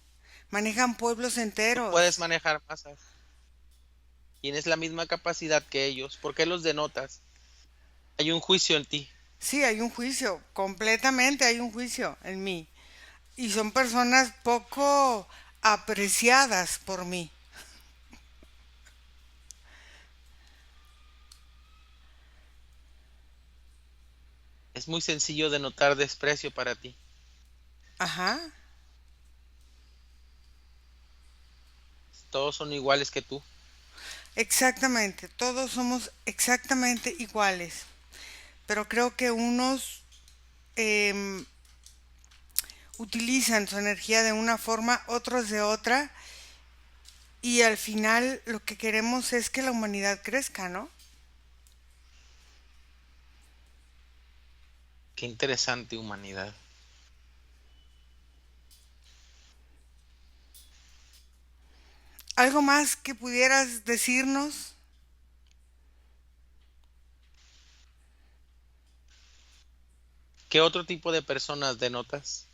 manejan pueblos Tú puedes enteros. manejar masas, tienes la misma capacidad que ellos. ¿Por qué los denotas? Hay un juicio en ti. Sí, hay un juicio, completamente hay un juicio en mí. Y son personas poco apreciadas por mí. Es muy sencillo denotar desprecio para ti. Ajá, Todos son iguales que tú. exactamente, todos somos exactamente iguales. Pero creo que unos em, utilizan su energía de una forma, otros de otra, y al final lo que queremos es que la humanidad crezca, ¿no? Qué interesante humanidad. ¿Algo más que pudieras decirnos? ¿Qué otro tipo de personas denotas?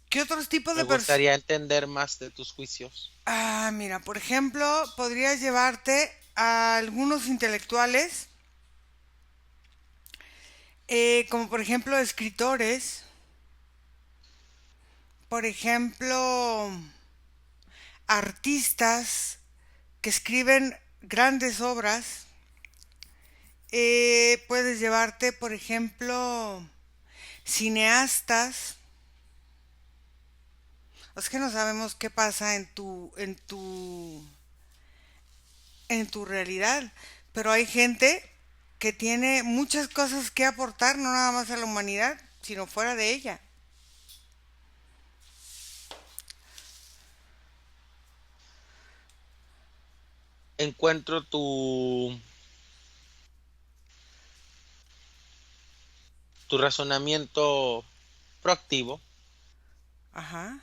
¿Qué otros tipos Me de personas? gustaría entender más de tus juicios. Ah, mira, por ejemplo, podrías llevarte a algunos intelectuales, como por ejemplo escritores, por ejemplo artistas que escriben grandes obras. Puedes llevarte, por ejemplo, cineastas. Es que no sabemos qué pasa en tu realidad, pero hay gente que tiene muchas cosas que aportar, no nada más a la humanidad, sino fuera de ella. Encuentro tu razonamiento proactivo. Ajá,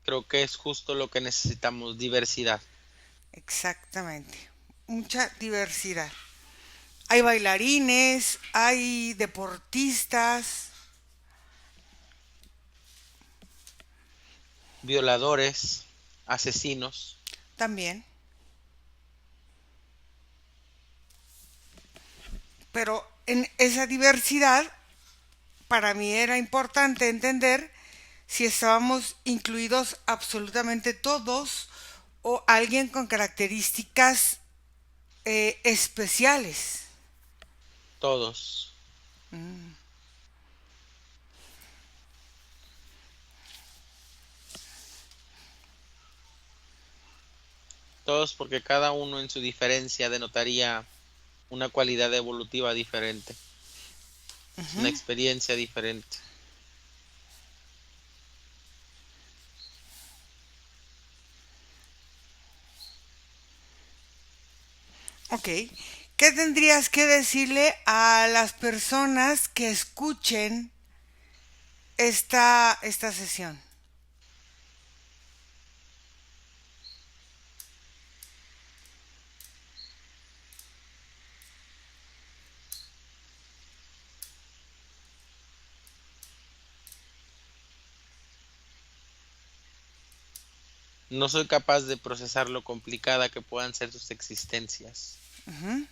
Creo que es justo lo que necesitamos, diversidad. exactamente. Mucha diversidad. Hay bailarines, hay deportistas, Violadores, asesinos. también. Pero en esa diversidad, para mí era importante entender si estábamos incluidos absolutamente todos o alguien con características especiales. Todos. Todos porque cada uno en su diferencia denotaría una cualidad evolutiva diferente, una experiencia diferente. Ok. ¿Qué tendrías que decirle a las personas que escuchen esta sesión? No soy capaz de procesar lo complicada que puedan ser sus existencias. Ujú,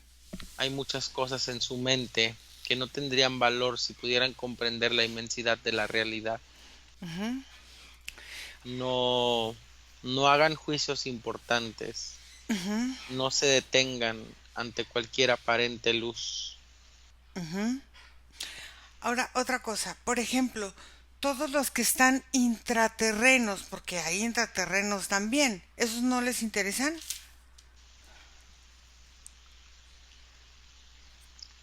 Hay muchas cosas en su mente que no tendrían valor si pudieran comprender la inmensidad de la realidad. ujú, No, no hagan juicios importantes. ujú, No se detengan ante cualquier aparente luz. ujú. Ahora, otra cosa, por ejemplo, todos los que están intraterrenos, porque hay intraterrenos también, ¿esos no les interesan?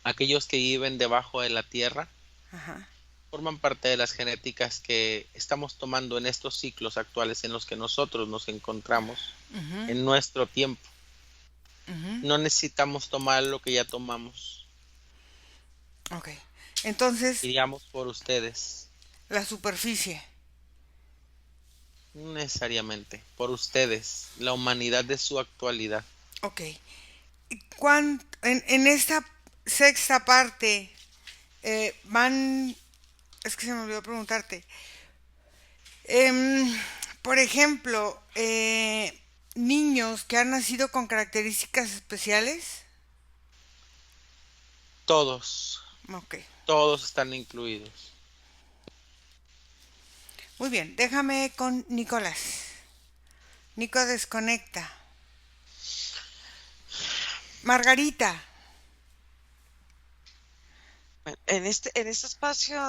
Aquellos que viven debajo de la tierra Ajá. forman parte de las genéticas que estamos tomando en estos ciclos actuales en los que nosotros nos encontramos Ujú, en nuestro tiempo. ujú. No necesitamos tomar lo que ya tomamos. Ok. Entonces, Iríamos por ustedes, la superficie. no necesariamente, por ustedes, la humanidad de su actualidad. Ok. En esta sexta parte van... Es que se me olvidó preguntarte. Em, por ejemplo, niños que han nacido con características especiales. Todos, Ok. todos están incluidos. Muy bien, déjame con Nicolás. Nico desconecta. Margarita. En este espacio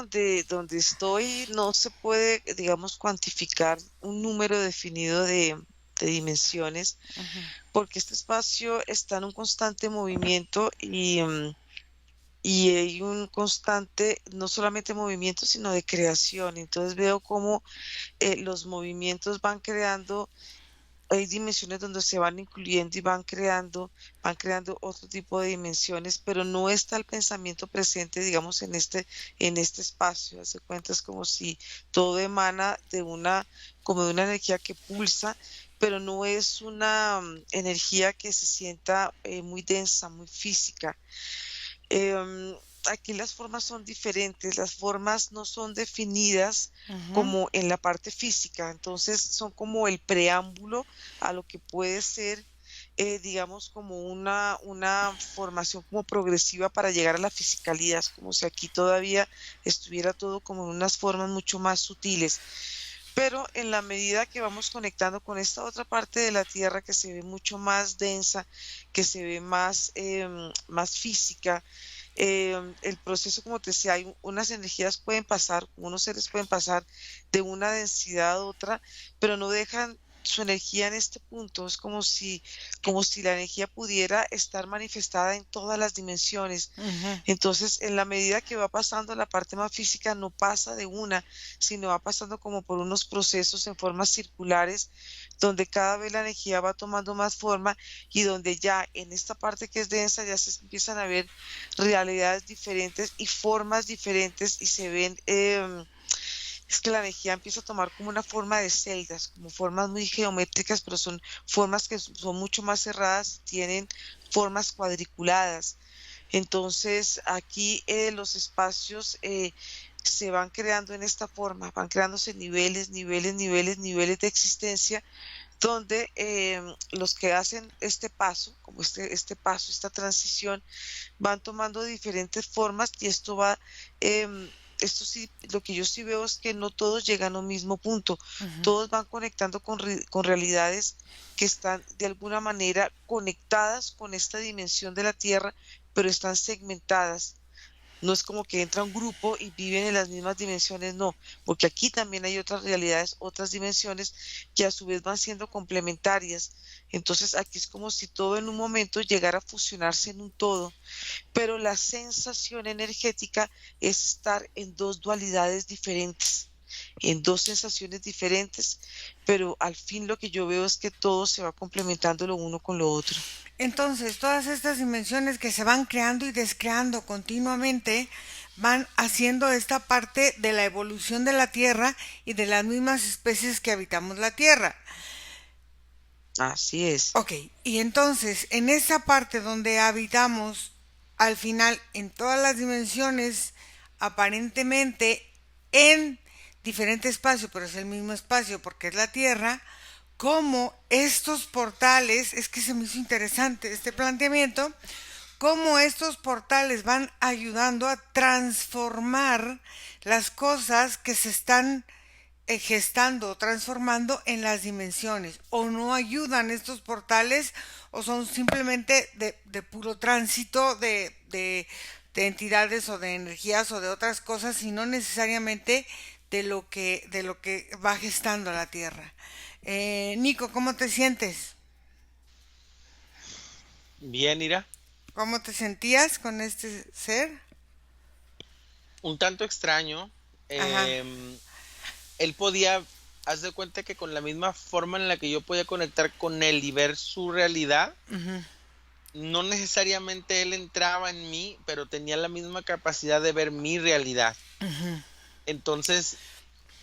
donde estoy no se puede, digamos, cuantificar un número definido de dimensiones, Ujú, porque este espacio está en un constante movimiento y hay un constante, no solamente movimiento, sino de creación. Entonces veo cómo los movimientos van creando, hay dimensiones donde se van incluyendo y van creando otro tipo de dimensiones, pero no está el pensamiento presente, digamos, en este espacio. Hace cuenta, es como si todo emana como de una energía que pulsa, pero no es una energía que se sienta muy densa, muy física. Aquí las formas son diferentes, las formas no son definidas ujú, como en la parte física, entonces son como el preámbulo a lo que puede ser, digamos, como una formación como progresiva para llegar a la fisicalidad, es como si aquí todavía estuviera todo como en unas formas mucho más sutiles. Pero en la medida que vamos conectando con esta otra parte de la Tierra que se ve mucho más densa, que se ve más física, el proceso, como te decía, hay unas energías pueden pasar, unos seres pueden pasar de una densidad a otra, pero no dejan su energía en este punto. Es como si la energía pudiera estar manifestada en todas las dimensiones. ujú. Entonces, en la medida que va pasando la parte más física, no pasa de una, sino va pasando como por unos procesos en formas circulares, donde cada vez la energía va tomando más forma y donde ya en esta parte que es densa ya se empiezan a ver realidades diferentes y formas diferentes y se ven, es que la energía empieza a tomar como una forma de celdas, como formas muy geométricas, pero son formas que son mucho más cerradas, tienen formas cuadriculadas. Entonces, aquí los espacios se van creando en esta forma, van creándose niveles, niveles, niveles, niveles de existencia, donde los que hacen este paso, como este paso, esta transición, van tomando diferentes formas y esto sí, lo que yo sí veo es que no todos llegan a un mismo punto, todos van conectando con realidades que están de alguna manera conectadas con esta dimensión de la Tierra, pero están segmentadas. No es como que entra un grupo y viven en las mismas dimensiones, no, porque aquí también hay otras realidades, otras dimensiones que a su vez van siendo complementarias. Entonces aquí es como si todo en un momento llegara a fusionarse en un todo, pero la sensación energética es estar en dos dualidades diferentes, en dos sensaciones diferentes, pero al fin lo que yo veo es que todo se va complementando lo uno con lo otro. Entonces, todas estas dimensiones que se van creando y descreando continuamente van haciendo esta parte de la evolución de la Tierra y de las mismas especies que habitamos la Tierra. Así es. Ok, y entonces, en esa parte donde habitamos, al final, en todas las dimensiones, aparentemente en diferente espacio, pero es el mismo espacio porque es la Tierra, cómo estos portales, es que se me hizo interesante este planteamiento, cómo estos portales van ayudando a transformar las cosas que se están gestando, transformando en las dimensiones, o no ayudan estos portales, o son simplemente de puro tránsito de entidades o de energías o de otras cosas, y no necesariamente de lo que va gestando la Tierra. Nico, ¿cómo te sientes? Bien, Ira. ¿Cómo te sentías con este ser? Un tanto extraño. Ajá. Él podía, haz de cuenta que con la misma forma en la que yo podía conectar con él y ver su realidad, Ujú, no necesariamente él entraba en mí, pero tenía la misma capacidad de ver mi realidad. ujú. Entonces,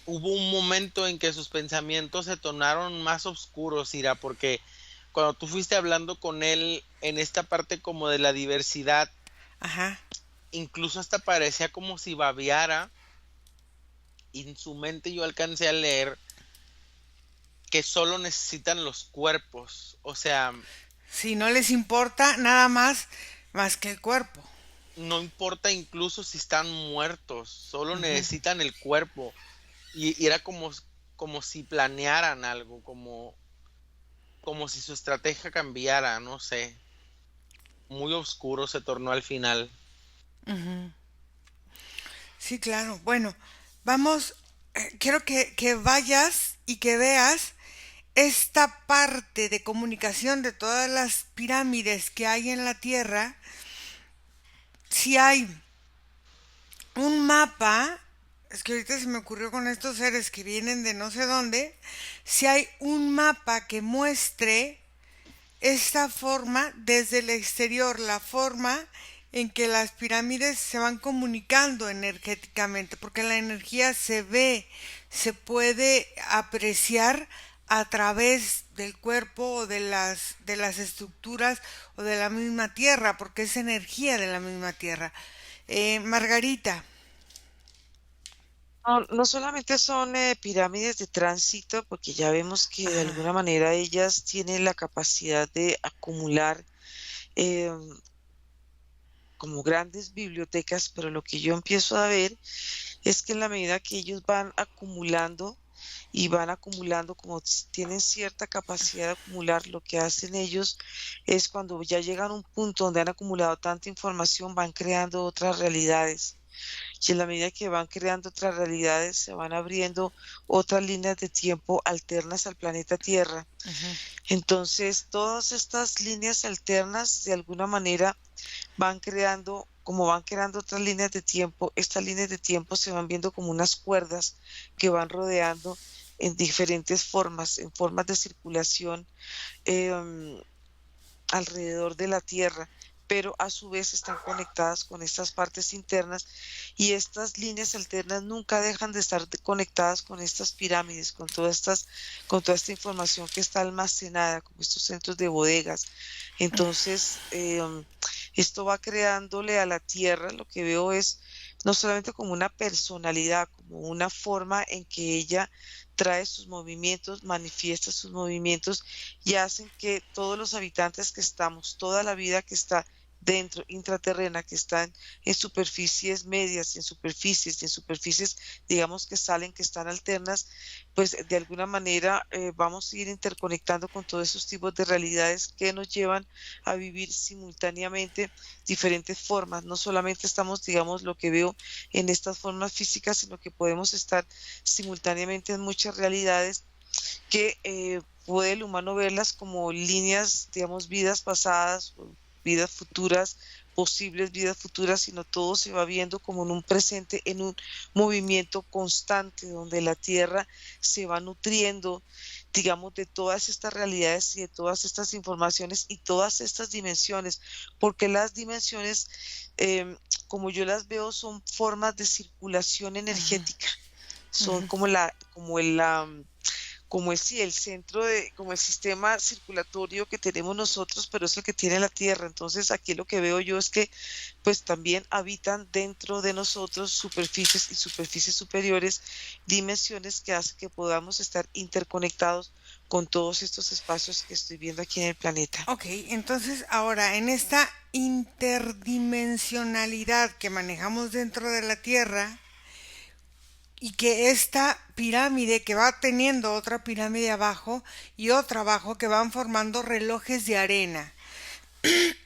hubo un momento en que sus pensamientos se tornaron más oscuros, Ira, porque cuando tú fuiste hablando con él en esta parte como de la diversidad, Ajá. incluso hasta parecía como si babeara, y en su mente yo alcancé a leer que solo necesitan los cuerpos, o sea, Si no les importa nada más que el cuerpo. no importa incluso si están muertos, solo Ujú. necesitan el cuerpo. Y era como si planearan algo, como si su estrategia cambiara, no sé. Muy oscuro se tornó al final. Ujú. Sí, claro. Bueno, vamos, quiero que vayas y que veas esta parte de comunicación de todas las pirámides que hay en la Tierra. Si hay un mapa, es que ahorita se me ocurrió con estos seres que vienen de no sé dónde, si hay un mapa que muestre esta forma desde el exterior, la forma en que las pirámides se van comunicando energéticamente, porque la energía se ve, se puede apreciar a través del cuerpo o de las estructuras o de la misma tierra, porque es energía de la misma tierra. Margarita. No, no solamente son pirámides de tránsito, porque ya vemos que de Ajá, alguna manera ellas tienen la capacidad de acumular eh, como grandes bibliotecas, pero lo que yo empiezo a ver es que en la medida que ellos van acumulando y van acumulando, como tienen cierta capacidad de acumular, lo que hacen ellos es cuando ya llegan a un punto donde han acumulado tanta información, van creando otras realidades. Y en la medida que van creando otras realidades, se van abriendo otras líneas de tiempo alternas al planeta Tierra. ajá, Entonces, todas estas líneas alternas, de alguna manera, van creando, como van creando otras líneas de tiempo, estas líneas de tiempo se van viendo como unas cuerdas que van rodeando en diferentes formas, en formas de circulación em, alrededor de la Tierra, pero a su vez están conectadas con estas partes internas y estas líneas alternas nunca dejan de estar conectadas con estas pirámides, con toda esta información que está almacenada, como estos centros de bodegas. Entonces, esto va creándole a la Tierra, lo que veo es no solamente como una personalidad, como una forma en que ella trae sus movimientos, manifiesta sus movimientos y hacen que todos los habitantes que estamos, toda la vida que está dentro, intraterrena, que están en superficies medias, y en superficies, digamos, que salen, que están alternas, pues de alguna manera vamos a ir interconectando con todos esos tipos de realidades que nos llevan a vivir simultáneamente diferentes formas. No solamente estamos, digamos, lo que veo en estas formas físicas, sino que podemos estar simultáneamente en muchas realidades que puede el humano verlas como líneas, digamos, vidas pasadas, vidas futuras, posibles vidas futuras, sino todo se va viendo como en un presente, en un movimiento constante, donde la Tierra se va nutriendo, digamos, de todas estas realidades y de todas estas informaciones y todas estas dimensiones, porque las dimensiones, como yo las veo, son formas de circulación energética, son ajá. como como es sí, el centro de, como el sistema circulatorio que tenemos nosotros, pero es el que tiene la Tierra. Entonces, aquí lo que veo yo es que, pues también habitan dentro de nosotros superficies y superficies superiores, dimensiones que hacen que podamos estar interconectados con todos estos espacios que estoy viendo aquí en el planeta. Ok, entonces ahora en esta interdimensionalidad que manejamos dentro de la Tierra y que esta pirámide que va teniendo otra pirámide abajo y otra abajo que van formando relojes de arena,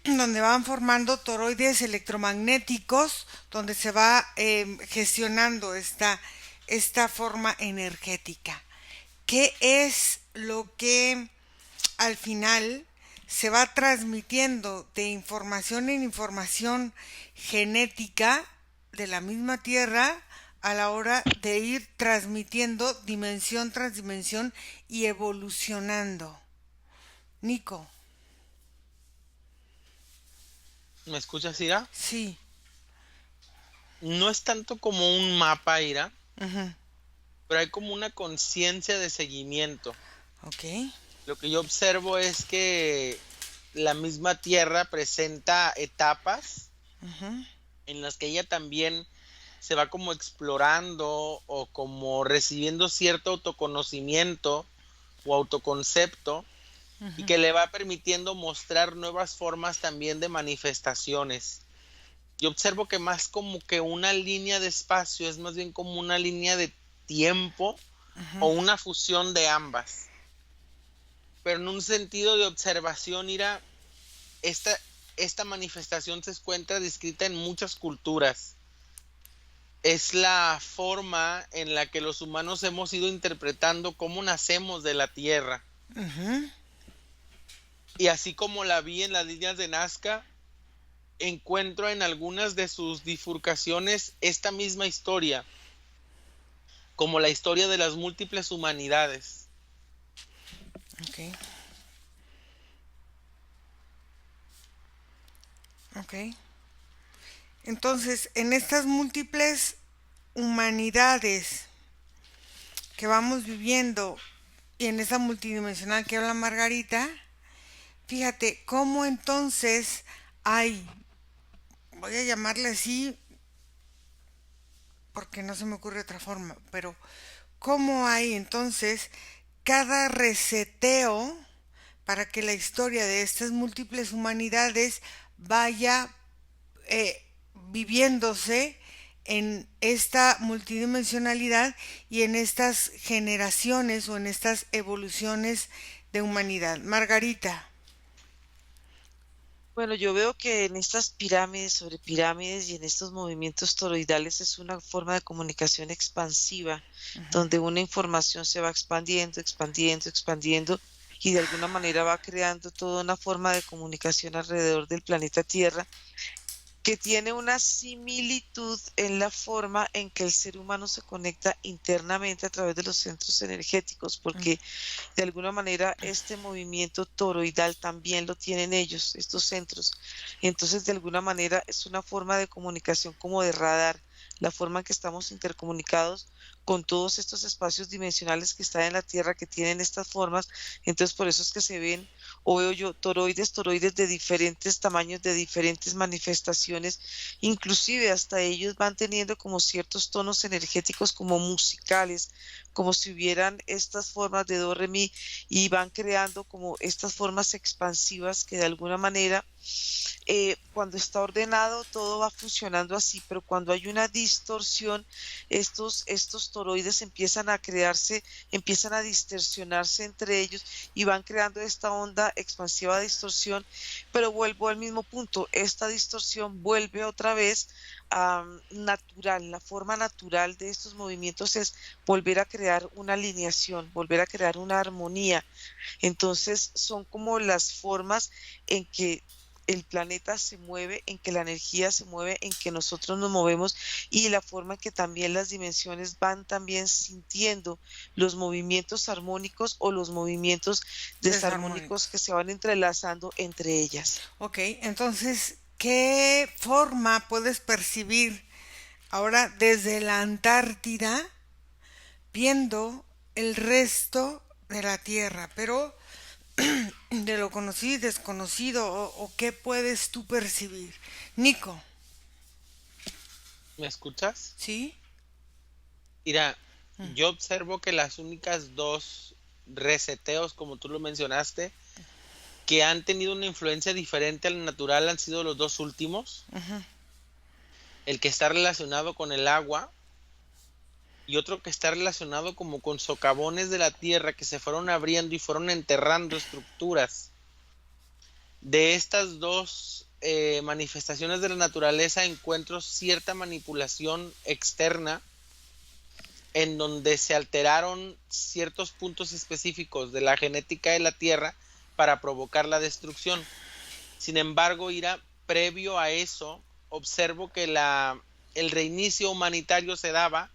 donde van formando toroides electromagnéticos, donde se va gestionando esta forma energética. ¿Qué es lo que al final se va transmitiendo de información en información genética de la misma Tierra a la hora de ir transmitiendo dimensión tras dimensión y evolucionando? Nico. ¿Me escuchas, Ira? Sí. No es tanto como un mapa, Ira, Uh-huh. pero hay como una conciencia de seguimiento. Ok. Lo que yo observo es que la misma Tierra presenta etapas Uh-huh. en las que ella también se va como explorando o como recibiendo cierto autoconocimiento o autoconcepto y Uh-huh. que le va permitiendo mostrar nuevas formas también de manifestaciones. Yo observo que más como que una línea de espacio es más bien como una línea de tiempo o Uh-huh. una fusión de ambas. Pero en un sentido de observación, Ira, esta, esta manifestación se encuentra descrita en muchas culturas. Es la forma en la que los humanos hemos ido interpretando cómo nacemos de la Tierra. Uh-huh. Y así como la vi en las líneas de Nazca, encuentro en algunas de sus bifurcaciones esta misma historia, como la historia de las múltiples humanidades. Ok. Ok. Entonces, en estas múltiples humanidades que vamos viviendo y en esa multidimensional que habla Margarita, fíjate cómo entonces hay, voy a llamarle así porque no se me ocurre otra forma, pero cómo hay entonces cada reseteo para que la historia de estas múltiples humanidades vaya eh, viviéndose en esta multidimensionalidad y en estas generaciones o en estas evoluciones de humanidad. Margarita. Bueno, yo veo que en estas pirámides sobre pirámides y en estos movimientos toroidales es una forma de comunicación expansiva, Uh-huh. donde una información se va expandiendo, expandiendo, expandiendo y de alguna manera va creando toda una forma de comunicación alrededor del planeta Tierra que tiene una similitud en la forma en que el ser humano se conecta internamente a través de los centros energéticos, porque de alguna manera este movimiento toroidal también lo tienen ellos, estos centros. Entonces, de alguna manera es una forma de comunicación como de radar, la forma en que estamos intercomunicados con todos estos espacios dimensionales que están en la Tierra, que tienen estas formas. Entonces, por eso es que se ven o veo yo toroides de diferentes tamaños, de diferentes manifestaciones, inclusive hasta ellos van teniendo como ciertos tonos energéticos como musicales, como si hubieran estas formas de do, re, mi, y van creando como estas formas expansivas que de alguna manera cuando está ordenado todo va funcionando así, pero cuando hay una distorsión, estos toroides empiezan a crearse, empiezan a distorsionarse entre ellos y van creando esta onda expansiva de distorsión, pero vuelvo al mismo punto, esta distorsión vuelve otra vez a natural, la forma natural de estos movimientos es volver a crear una alineación, volver a crear una armonía. Entonces son como las formas en que el planeta se mueve, en que la energía se mueve, en que nosotros nos movemos y la forma en que también las dimensiones van también sintiendo los movimientos armónicos o los movimientos desarmónicos que Desarmónicos. se van entrelazando entre ellas. Ok, entonces, ¿qué forma puedes percibir ahora desde la Antártida viendo el resto de la Tierra? Pero de lo conocido y desconocido, o qué puedes tú percibir. Nico, ¿Me escuchas? ¿sí? Mira, Mm. yo observo que las únicas dos reseteos, como tú lo mencionaste, que han tenido una influencia diferente al natural han sido los dos últimos. Ujú. El que está relacionado con el agua y otro que está relacionado como con socavones de la tierra que se fueron abriendo y fueron enterrando estructuras. De estas dos manifestaciones de la naturaleza encuentro cierta manipulación externa en donde se alteraron ciertos puntos específicos de la genética de la tierra para provocar la destrucción. Sin embargo, Ira, previo a eso, observo que el reinicio humanitario se daba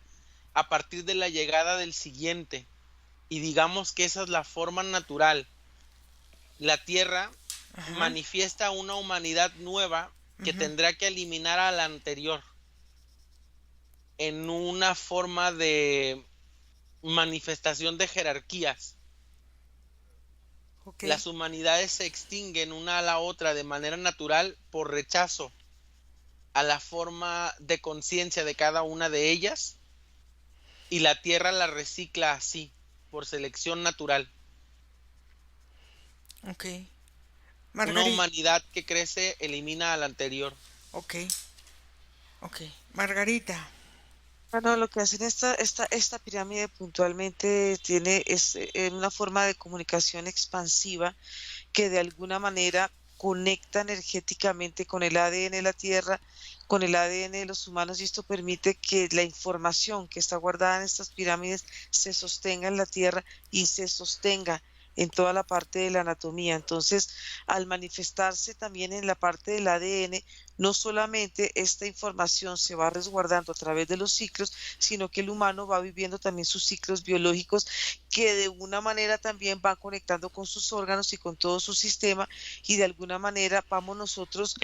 a partir de la llegada del siguiente. Y digamos que esa es la forma natural. La Tierra Ajá. manifiesta una humanidad nueva que Ujú. tendrá que eliminar a la anterior en una forma de manifestación de jerarquías. Ok. Las humanidades se extinguen una a la otra de manera natural por rechazo a la forma de conciencia de cada una de ellas, y la Tierra la recicla así, por selección natural. Ok. Una Margarita. humanidad que crece elimina a la anterior. Ok. Ok. Margarita. Bueno, lo que hacen esta pirámide puntualmente tiene una forma de comunicación expansiva que de alguna manera conecta energéticamente con el ADN de la Tierra, con el ADN de los humanos, y esto permite que la información que está guardada en estas pirámides se sostenga en la Tierra y se sostenga en toda la parte de la anatomía. Entonces, al manifestarse también en la parte del ADN, no solamente esta información se va resguardando a través de los ciclos, sino que el humano va viviendo también sus ciclos biológicos que de una manera también van conectando con sus órganos y con todo su sistema, y de alguna manera vamos nosotros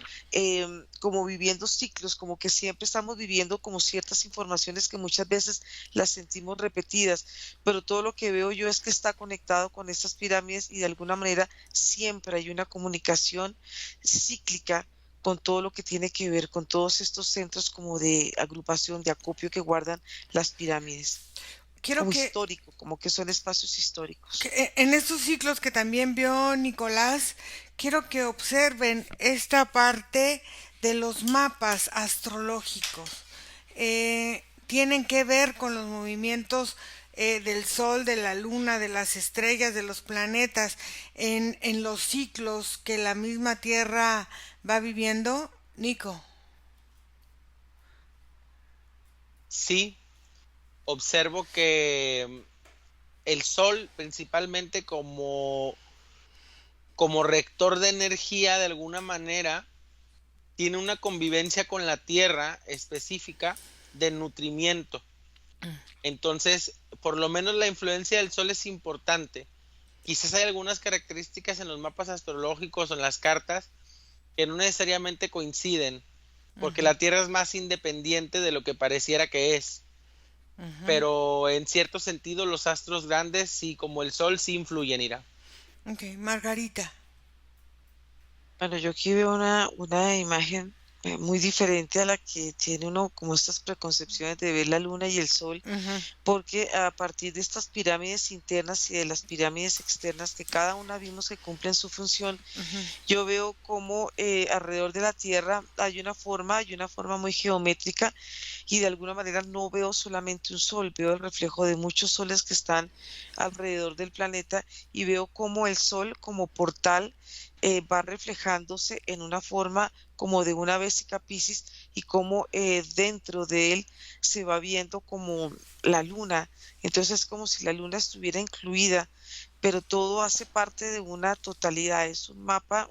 como viviendo ciclos, como que siempre estamos viviendo como ciertas informaciones que muchas veces las sentimos repetidas, pero todo lo que veo yo es que está conectado con estas pirámides y de alguna manera siempre hay una comunicación cíclica con todo lo que tiene que ver con todos estos centros como de agrupación, de acopio que guardan las pirámides, Quiero como histórico, como que son espacios históricos. en estos ciclos que también vio Nicolás, quiero que observen esta parte de los mapas astrológicos. Tienen que ver con los movimientos del Sol, de la Luna, de las estrellas, de los planetas, en los ciclos que la misma Tierra va viviendo. Nico. Sí, observo que el Sol, principalmente como rector de energía de alguna manera, tiene una convivencia con la Tierra específica de nutrimiento. Entonces, por lo menos la influencia del Sol es importante. Quizás hay algunas características en los mapas astrológicos o en las cartas que no necesariamente coinciden, porque Ujú, la Tierra es más independiente de lo que pareciera que es. ujú. Pero en cierto sentido los astros grandes, sí, como el Sol, sí influyen, Ira. Ok, Margarita. Bueno, yo aquí veo una imagen muy diferente a la que tiene uno, como estas preconcepciones de ver la luna y el sol, Ujú, porque a partir de estas pirámides internas y de las pirámides externas, que cada una vimos que cumplen su función, ujú, yo veo como alrededor de la Tierra hay una forma muy geométrica, y de alguna manera no veo solamente un sol, veo el reflejo de muchos soles que están alrededor del planeta, y veo como el sol como portal va reflejándose en una forma como de una vesica Piscis, y como dentro de él se va viendo como la luna. Entonces es como si la luna estuviera incluida, pero todo hace parte de una totalidad. Es un mapa,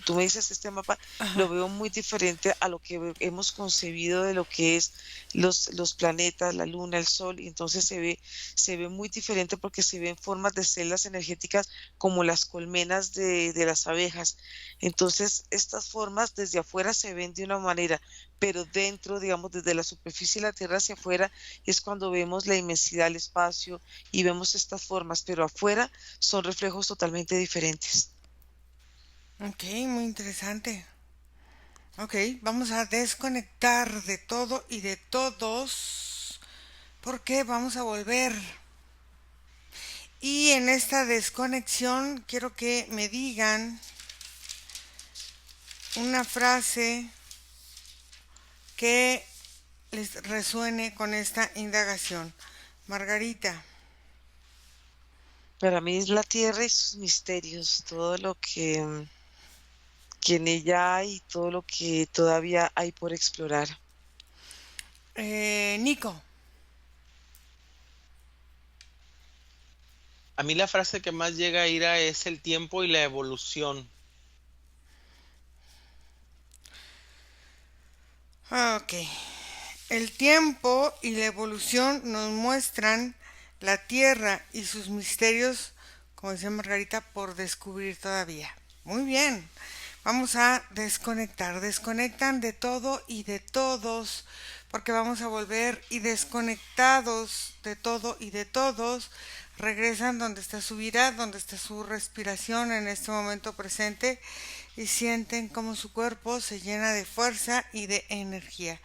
tú me dices, este mapa lo ajá. veo muy diferente a lo que hemos concebido de lo que es los planetas, la luna, el sol, y entonces se ve muy diferente porque se ven formas de células energéticas como las colmenas de las abejas. Entonces, estas formas desde afuera se ven de una manera, pero dentro, digamos, desde la superficie de la Tierra hacia afuera, es cuando vemos la inmensidad del espacio y vemos estas formas, pero afuera son reflejos totalmente diferentes. Ok, muy interesante. Ok, vamos a desconectar de todo y de todos porque vamos a volver. Y en esta desconexión quiero que me digan una frase que les resuene con esta indagación. Margarita. Para mí es la tierra y sus misterios, todo lo que en ella hay, todo lo que todavía hay por explorar. Nico. A mí la frase que más llega a ira es el tiempo y la evolución. Ok. El tiempo y la evolución nos muestran la Tierra y sus misterios, como decía Margarita, por descubrir todavía. Muy bien. Vamos a desconectar. Desconectan de todo y de todos, porque vamos a volver y desconectados de todo y de todos. Regresan donde está su vida, donde está su respiración en este momento presente y sienten como su cuerpo se llena de fuerza y de energía.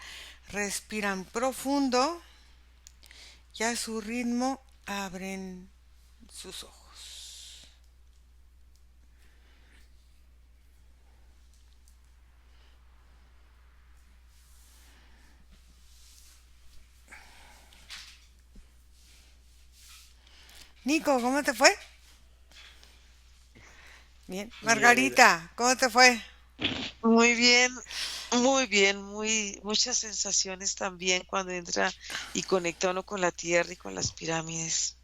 Respiran profundo y a su ritmo abren sus ojos. Nico, ¿cómo te fue? Bien. Margarita, ¿cómo te fue? Muy bien, muy bien, muchas sensaciones también cuando entra y conecta uno con la tierra y con las pirámides.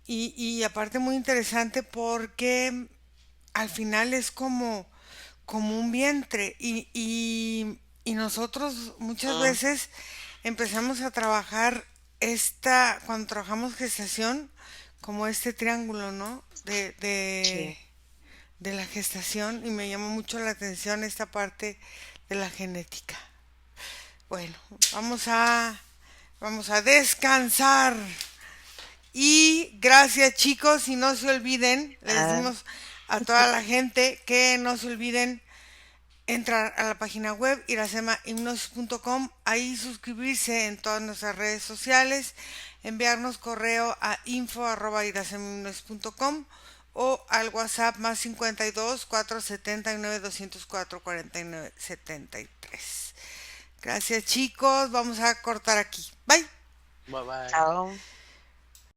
Y aparte muy interesante porque al final es como un vientre y nosotros muchas Ah, veces empezamos a trabajar cuando trabajamos gestación, como este triángulo, ¿no? Sí. De la gestación y me llamó mucho la atención esta parte de la genética. Bueno, vamos a descansar. Y gracias chicos y no se olviden, les Ah, decimos a toda la gente que no se olviden entrar a la página web irasemahipnosis.com, ahí suscribirse en todas nuestras redes sociales, enviarnos correo a info@irasemahipnosis.com o al WhatsApp más 52 479 204 49 73. Gracias chicos, vamos a cortar aquí. Bye. bye bye. chao.